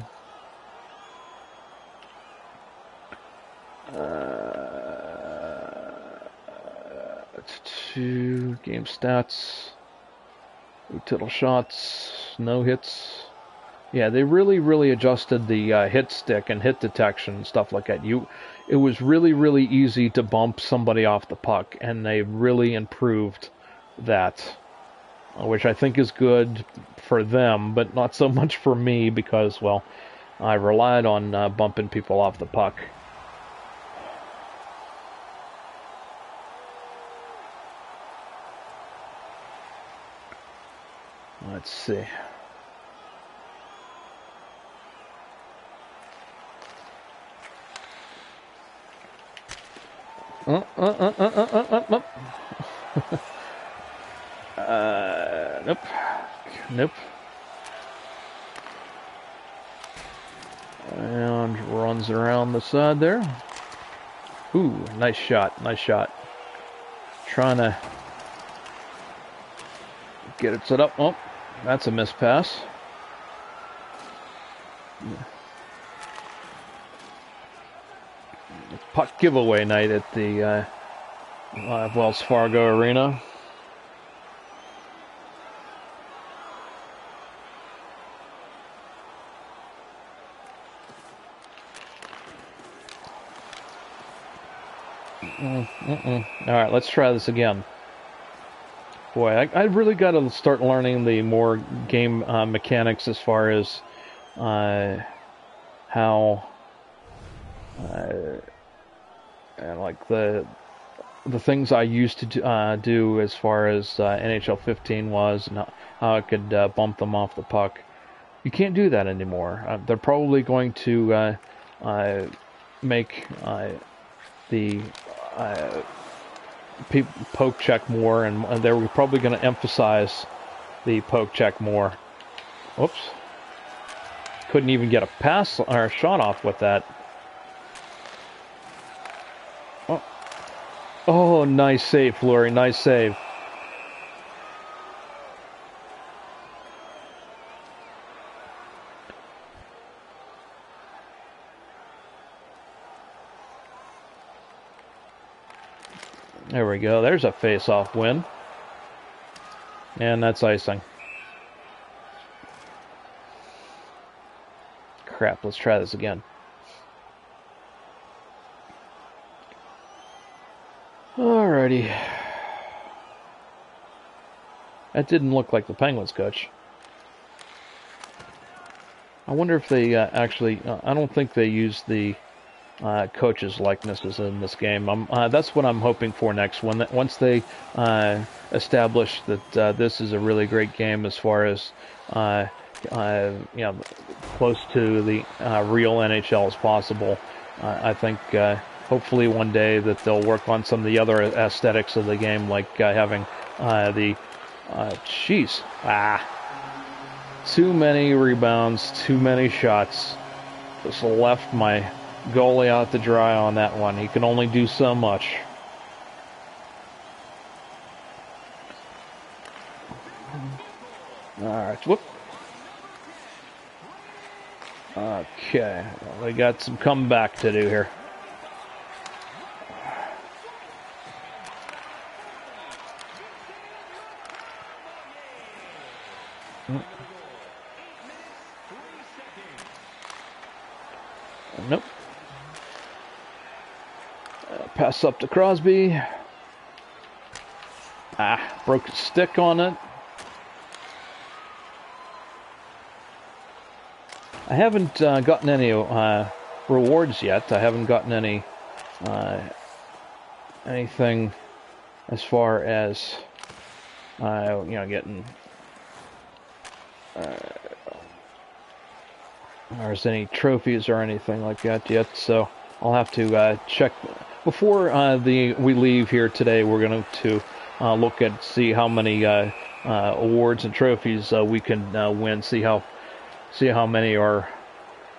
Two game stats, total shots, no hits. Yeah, they really adjusted the hit stick and hit detection and stuff like that. It was really easy to bump somebody off the puck, and they really improved that, which I think is good for them, but not so much for me because, well, I relied on bumping people off the puck. Let's see. Nope. Nope. And runs around the side there. Ooh, nice shot. Nice shot. Trying to get it set up. Oh, that's a miss pass. Puck giveaway night at the Wells Fargo Arena. All right, let's try this again. Boy, I really got to start learning the more game mechanics as far as how and like the things I used to do as far as NHL 15 was, and how I could bump them off the puck. You can't do that anymore. They're probably going to make the poke check more, and they're probably going to emphasize the poke check more. Oops. Couldn't even get a pass or a shot off with that. Oh, nice save, Fleury. Nice save. There we go. There's a face-off win. And that's icing. Crap, let's try this again. Alrighty. That didn't look like the Penguins coach. I wonder if they actually... I don't think they use the coaches' likenesses in this game. That's what I'm hoping for next. Once they establish that this is a really great game as far as close to the real NHL as possible, I think hopefully one day that they'll work on some of the other aesthetics of the game, like having too many rebounds, too many shots. Just left my goalie out to dry on that one. He can only do so much. Alright, whoop. Okay, we got some comeback to do here. Nope. Pass up to Crosby. Broke his stick on it. I haven't gotten any rewards yet. I haven't gotten any anything as far as getting there's any trophies or anything like that yet. So I'll have to check before we leave here today. We're going to look at see how many awards and trophies we can win. See how many are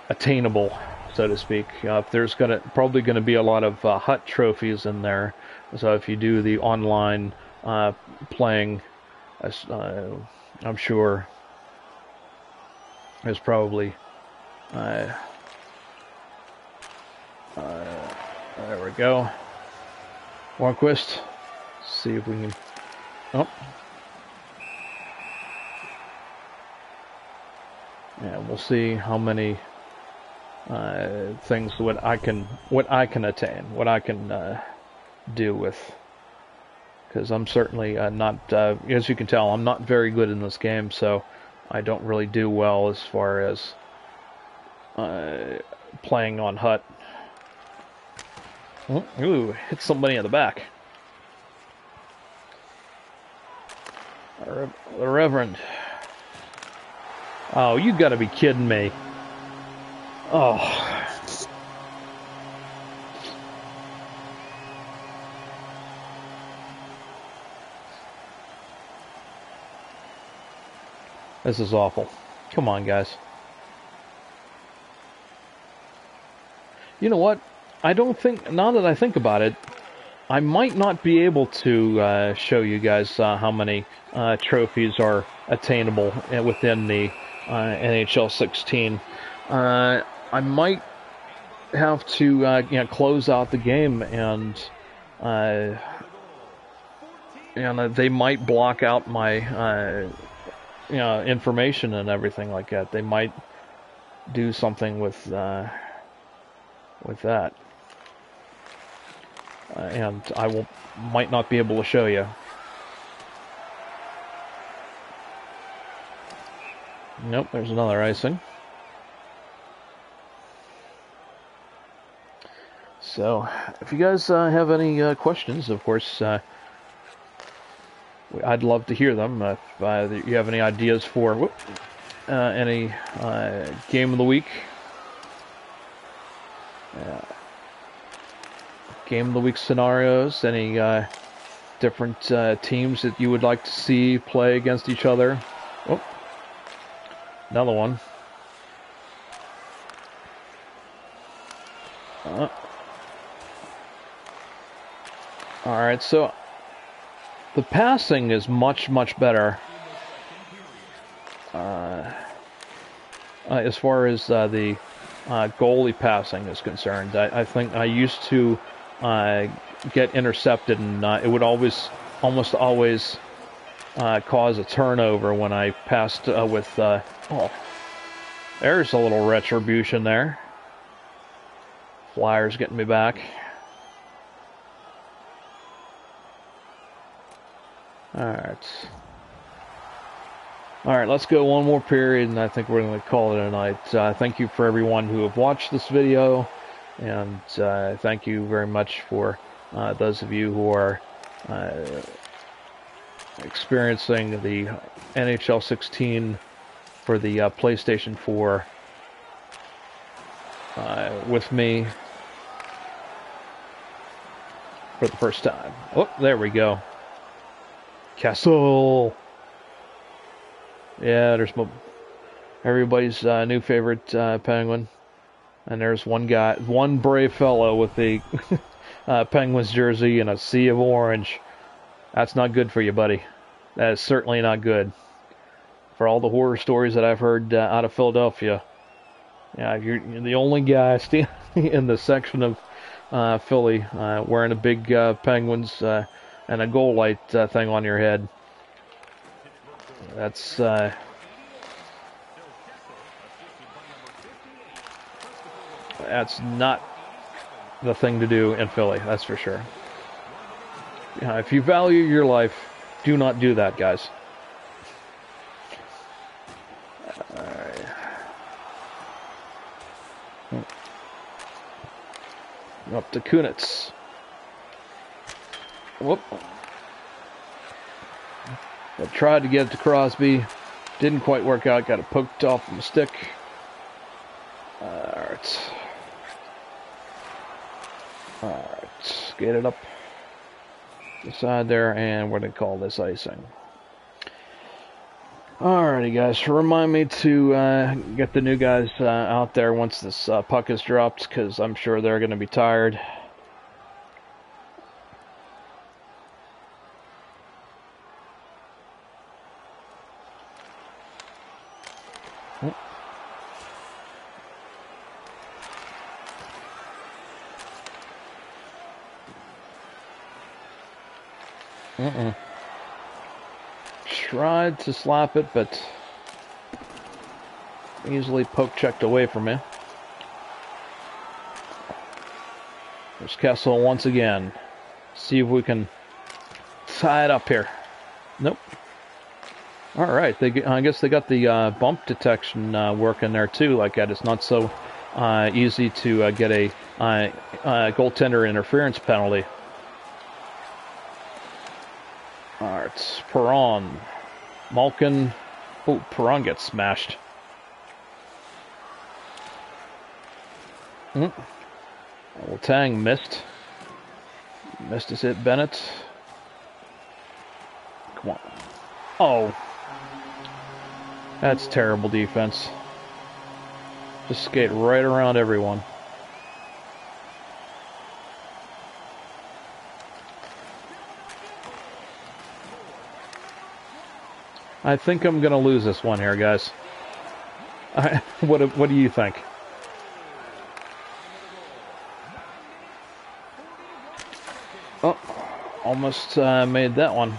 attainable, so to speak. There's probably going to be a lot of hut trophies in there. So if you do the online playing, I'm sure there's probably there we go. Warquist. See if we can. Oh. Yeah, we'll see how many things what I can attain, what I can do with. Because I'm certainly not, as you can tell, I'm not very good in this game, so I don't really do well as far as playing on hut. Ooh, hit somebody in the back. The Reverend. Oh, you gotta be kidding me. Oh. This is awful. Come on, guys. You know what? I don't think, now that I think about it, I might not be able to show you guys how many trophies are attainable within the NHL 16. I might have to close out the game, and they might block out my information and everything like that. They might do something with that. And I might not be able to show you. Nope, there's another icing. So, if you guys have any questions, of course, I'd love to hear them. If you have any ideas for any game of the week, game of the week scenarios, any different teams that you would like to see play against each other. Oh, another one. Alright, so the passing is much, much better as far as the goalie passing is concerned. I think I used to get intercepted, and it would almost always cause a turnover when I passed with... oh, there's a little retribution there. Flyers getting me back. Alright, let's go one more period, and I think we're going to call it a night. Thank you for everyone who have watched this video, and thank you very much for those of you who are experiencing the NHL 16 for the PlayStation 4 with me for the first time. Oh, there we go. Castle! Yeah, there's everybody's new favorite Penguin. And there's one brave fellow with the Penguins jersey and a sea of orange. That's not good for you, buddy. That is certainly not good. For all the horror stories that I've heard out of Philadelphia, yeah, you're the only guy standing in the section of Philly wearing a big Penguins and a goal light thing on your head. That's not the thing to do in Philly, that's for sure. If you value your life, do not do that, guys. Alright. Up to Kunitz. Whoop. I tried to get it to Crosby. Didn't quite work out. Got it poked off from the stick. Alright. Alright. Get it up the side there, and we're going to call this icing. Alrighty, guys. Remind me to get the new guys out there once this puck is dropped, because I'm sure they're going to be tired. Tried to slap it, but easily poke-checked away from me. There's Kessel once again. See if we can tie it up here. Nope. Alright, I guess they got the bump detection working there too, like that. It's not so easy to get a goaltender interference penalty. Alright, Perron. Malkin. Oh, Perron gets smashed. Tang missed. Missed his hit, Bennett. Come on. Oh. That's terrible defense. Just skate right around everyone. I think I'm going to lose this one here, guys. What do you think? Oh, almost made that one.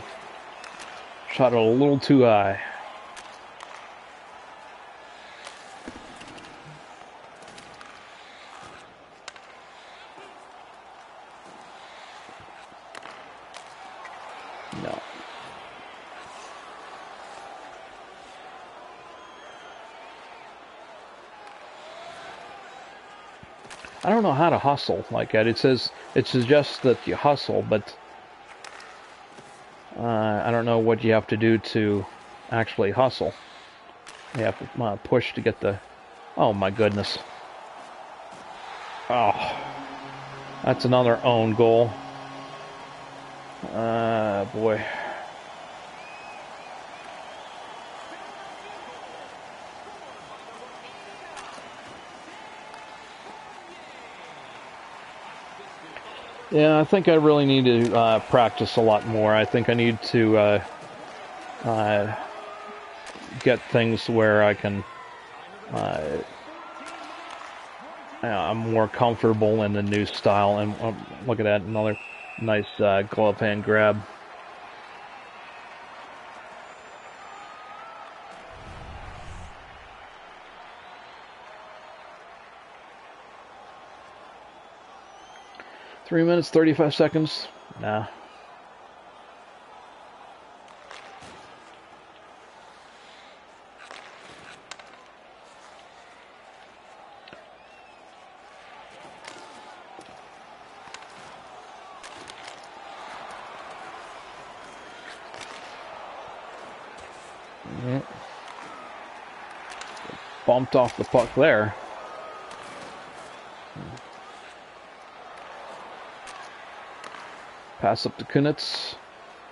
Shot it a little too high. No. I don't know how to hustle like that. It suggests that you hustle, but I don't know what you have to do to actually hustle. You have to push to get the... Oh my goodness. Oh. That's another own goal. Boy. Yeah, I think I really need to practice a lot more. I think I need to get things where I can... I'm more comfortable in the new style. And look at that, another nice glove hand grab. Three minutes, 35 seconds. Nah. Bumped off the puck there. Pass up to Kunitz.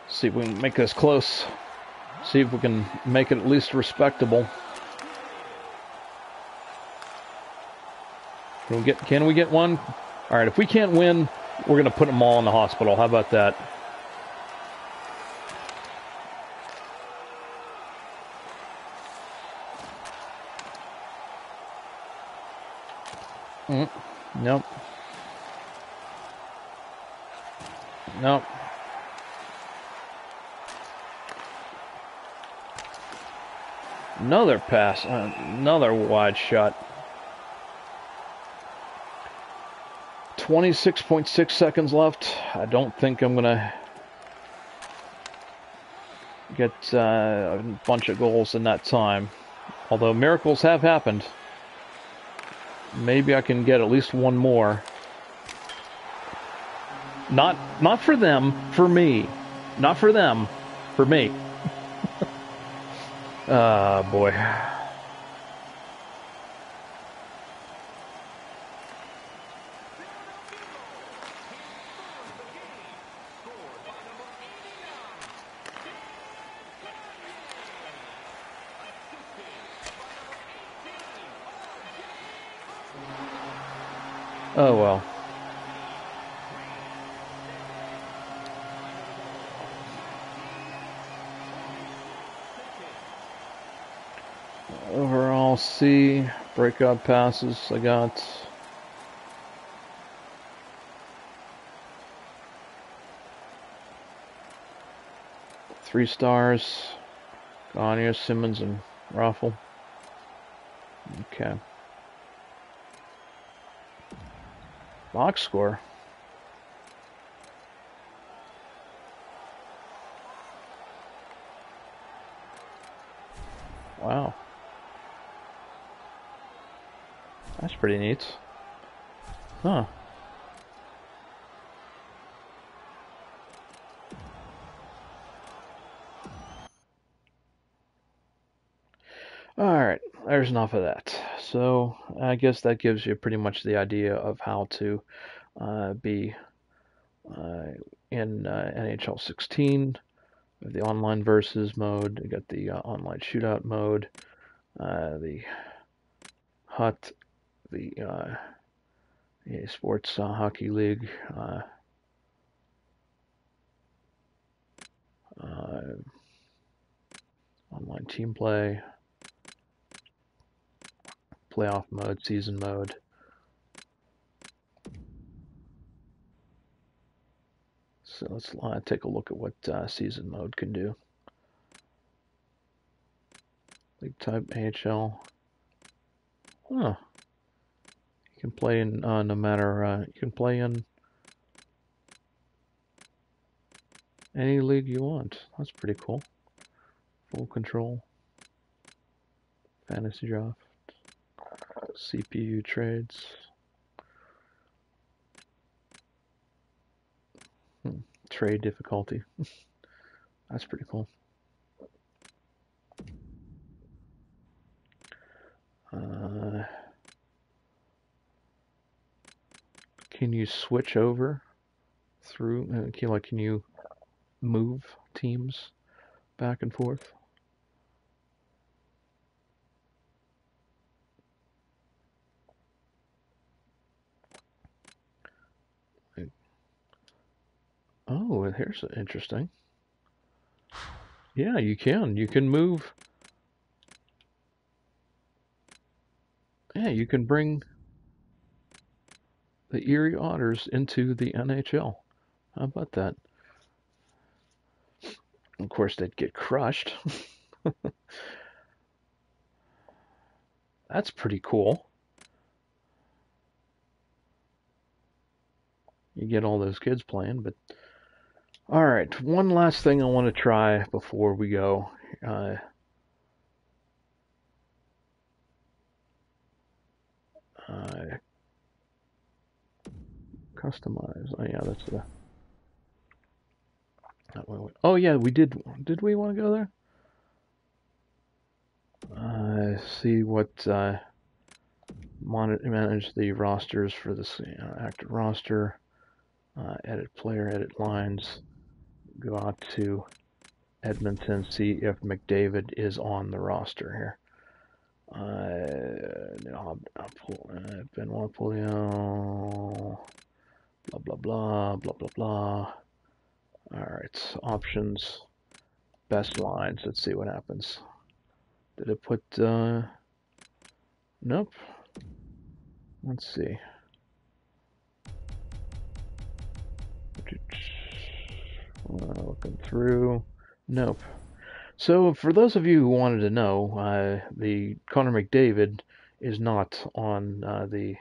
See if we can make this close. See if we can make it at least respectable. Can we get one? All right, if we can't win, we're going to put them all in the hospital. How about that? Nope. Nope. Another pass. Another wide shot. 26.6 seconds left. I don't think I'm going to get a bunch of goals in that time. Although miracles have happened. Maybe I can get at least one more. Not for them, for me. Not for them, for me. Ah, boy. Oh, well. Overall, C. Breakout passes, I got. Three stars. Gagne, Simmons, and Raffle. Okay. Box score. Wow. That's pretty neat. Huh. Alright, there's enough of that. So, I guess that gives you pretty much the idea of how to be in NHL 16. The online versus mode, you got the online shootout mode, the HUT, the EA Sports Hockey League, online team play, playoff mode, season mode. So let's take a look at what season mode can do. League type AHL. Huh. You can play in no matter. You can play in any league you want. That's pretty cool. Full control. Fantasy draft. CPU trades. Trade difficulty. That's pretty cool. Can you switch over through? Can you move teams back and forth? Oh, here's interesting. Yeah, you can. You can move. Yeah, you can bring the Erie Otters into the NHL. How about that? Of course, they'd get crushed. That's pretty cool. You get all those kids playing, but all right, one last thing I want to try before we go. Customize. Oh yeah, that's the. Oh yeah, we did. Did we want to go there? See what manage the rosters for this active roster. Edit player, edit lines. Go out to Edmonton, see if McDavid is on the roster here. Benoit Pouliot, blah blah blah, blah blah blah. Alright, options, best lines. Let's see what happens. Did it put, nope. Let's see. Looking through, nope. So for those of you who wanted to know, the Connor McDavid is not on the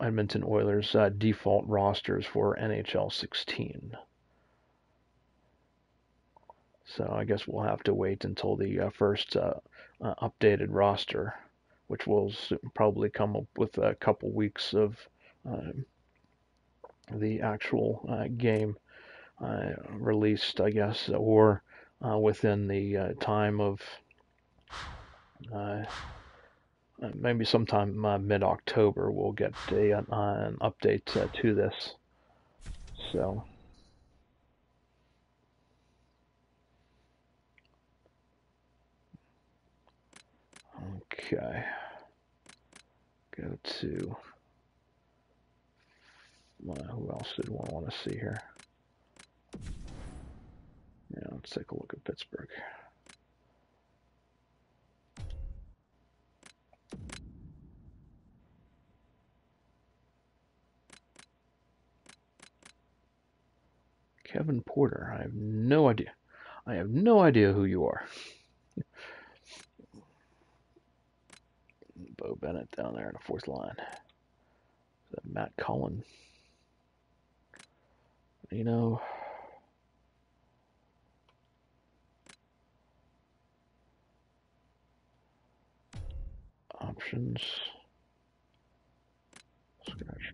Edmonton Oilers default rosters for NHL 16. So I guess we'll have to wait until the first updated roster, which will probably come up with a couple weeks of the actual game released, I guess, or within the time of maybe sometime mid-October we'll get an update to this. So okay, go to who else did one want to see here? Yeah, let's take a look at Pittsburgh. Kevin Porter. I have no idea. I have no idea who you are. Bo Bennett down there in the fourth line. Is that Matt Cullen? You know, options. Scratch.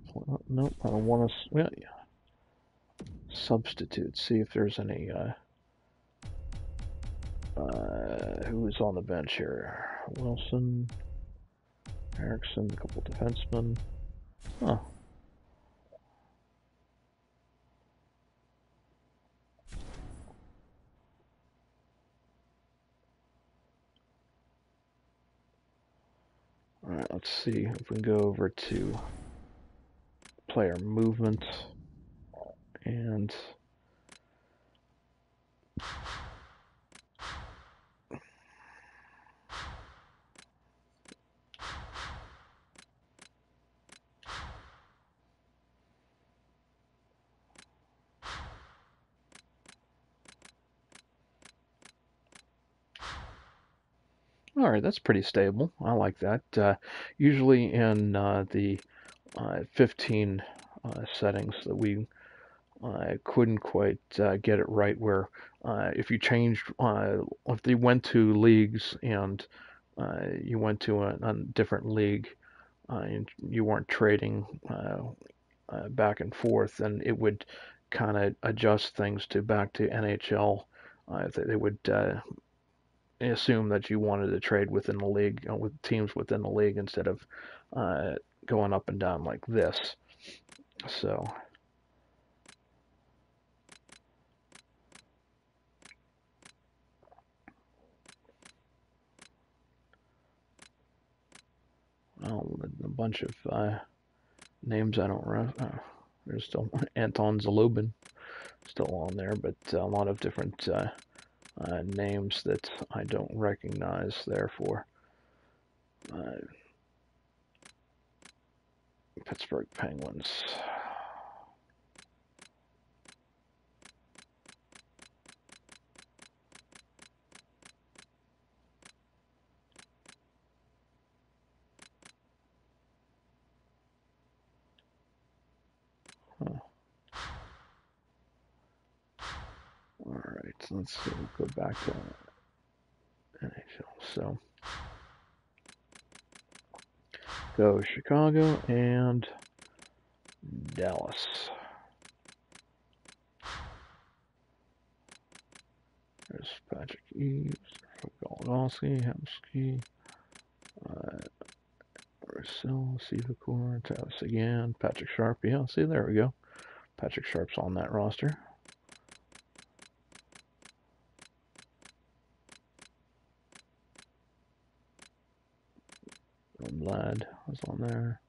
Nope. I don't want to. Well, yeah. Substitute. See if there's any. Who's on the bench here? Wilson, Erickson, a couple defensemen. Huh. Alright, let's see if we can go over to player movement and alright, that's pretty stable. I like that. Usually in the 15 settings that we couldn't quite get it right, where if you changed, if they went to leagues and you went to a different league and you weren't trading back and forth, then it would kind of adjust things to back to NHL. They would assume that you wanted to trade within the league, with teams within the league, instead of going up and down like this. So a bunch of names I don't know. There's still Anton Zalubin still on there, but a lot of different names that I don't recognize. Therefore, Pittsburgh Penguins. Alright, let's see, go back to NHL. So, go Chicago and Dallas. There's Patrick Eves, Golgowski, Hemsky, Russell, Sivakor, Tavis again, Patrick Sharp. Yeah, see, there we go. Patrick Sharp's on that roster. Vlad was on there.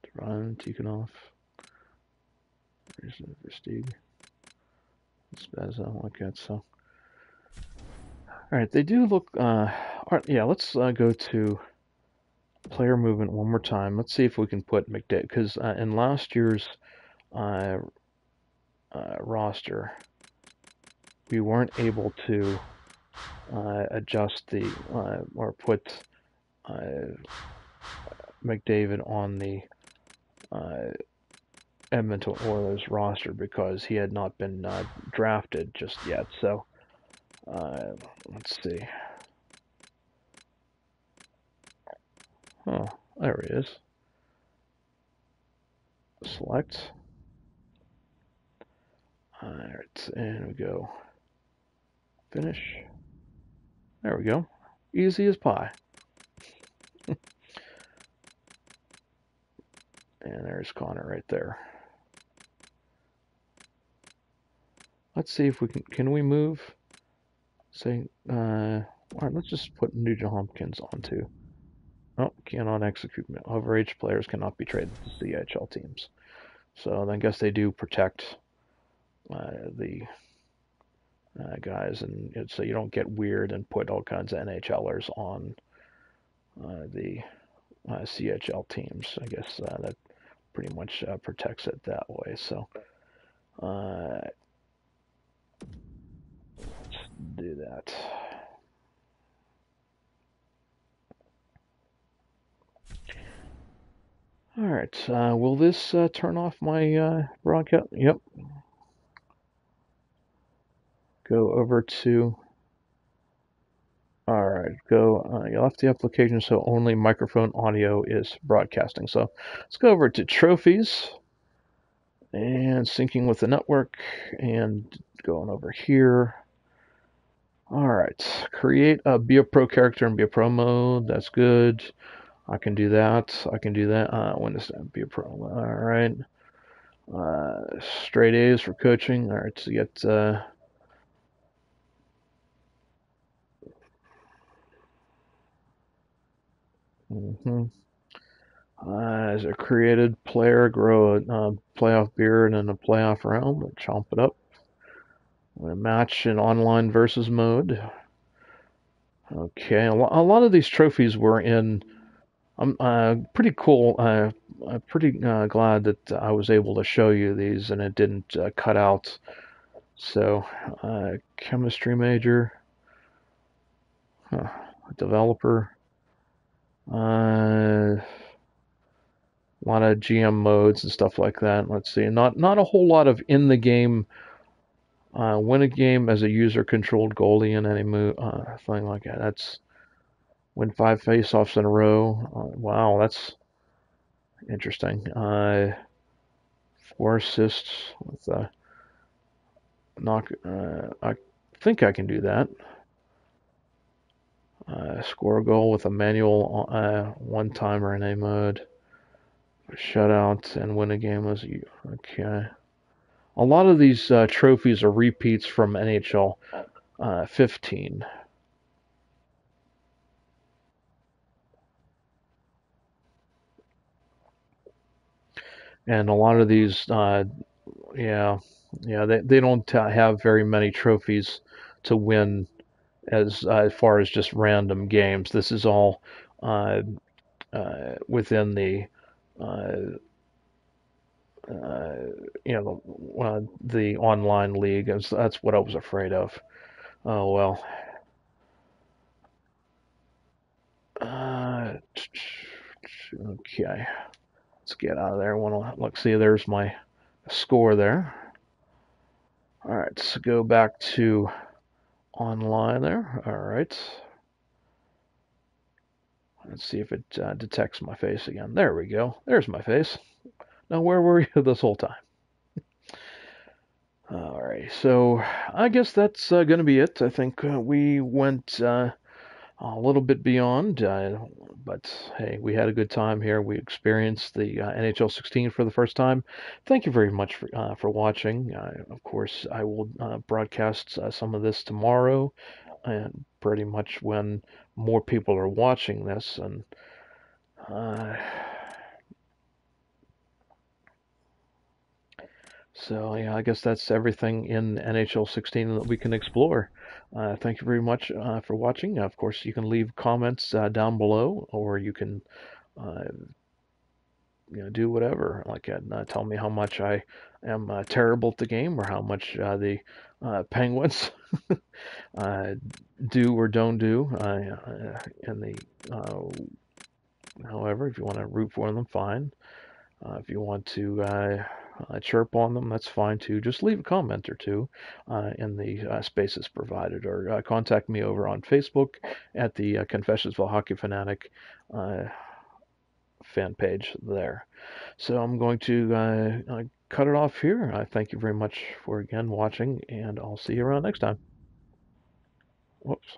Duran, Tikhonov. There's Versteeg. Spezza, like that. So, alright, they do look. Alright, yeah, let's go to player movement one more time. Let's see if we can put McDavid, because in last year's roster, we weren't able to adjust the or put McDavid on the Edmonton Oilers roster because he had not been drafted just yet. So let's see. Oh, there he is. Select. Alright, and we go. Finish. There we go. Easy as pie. And there's Connor right there. Let's see if we can we move? Say, alright, let's just put Nugent Hopkins onto. Oh, cannot execute. Overage players cannot be traded to CHL teams. So I guess they do protect the guys, and so you don't get weird and put all kinds of NHLers on the CHL teams. I guess that pretty much protects it that way. So let's do that. Alright, will this turn off my broadcast? Yep. Go over to... Alright, you left the application so only microphone audio is broadcasting. So let's go over to trophies and syncing with the network and going over here. Alright, create a Be a Pro character and Be a Pro mode. That's good. I can do that. I can do that. When does that Be a Pro? Alright. Straight A's for coaching. Alright, so you get as a created player, grow a playoff beard and a playoff round. Chomp it up. Match in online versus mode. Okay, a lot of these trophies were in. I'm pretty cool. I'm pretty glad that I was able to show you these and it didn't cut out. So, chemistry major, developer, a lot of GM modes and stuff like that. Let's see, not a whole lot of in the game. Win a game as a user-controlled goalie in any move, thing like that. That's win 5 face-offs in a row. Wow, that's interesting. 4 assists with knock. I think I can do that. Score a goal with a manual one-timer in A mode. Shutout and win a game as you. Okay. A lot of these trophies are repeats from NHL 15. And a lot of these, they don't have very many trophies to win as far as just random games. This is all within the the online league. And so that's what I was afraid of. Oh well. Okay, let's get out of there. Look, see, there's my score there. All right, so go back to online there. All right. Let's see if it detects my face again. There we go. There's my face. Now, where were you this whole time? All right, so I guess that's going to be it. I think we went a little bit beyond. But hey, we had a good time here. We experienced the NHL 16 for the first time. Thank you very much for watching. Of course, I will broadcast some of this tomorrow, and pretty much when more people are watching this. And uh, so, yeah, I guess that's everything in NHL 16 that we can explore. Thank you very much for watching. Of course, you can leave comments down below, or you can uh, do whatever. Like, tell me how much I am terrible at the game, or how much the Penguins uh, do or don't do. In the however, if you want to root for them, fine. If you want to chirp on them, that's fine too. Just leave a comment or two in the spaces provided, or contact me over on Facebook at the Confessions of a Hockey Fanatic uh, fan page there. So I'm going to cut it off here. Thank you very much for again watching, and I'll see you around next time. Whoops.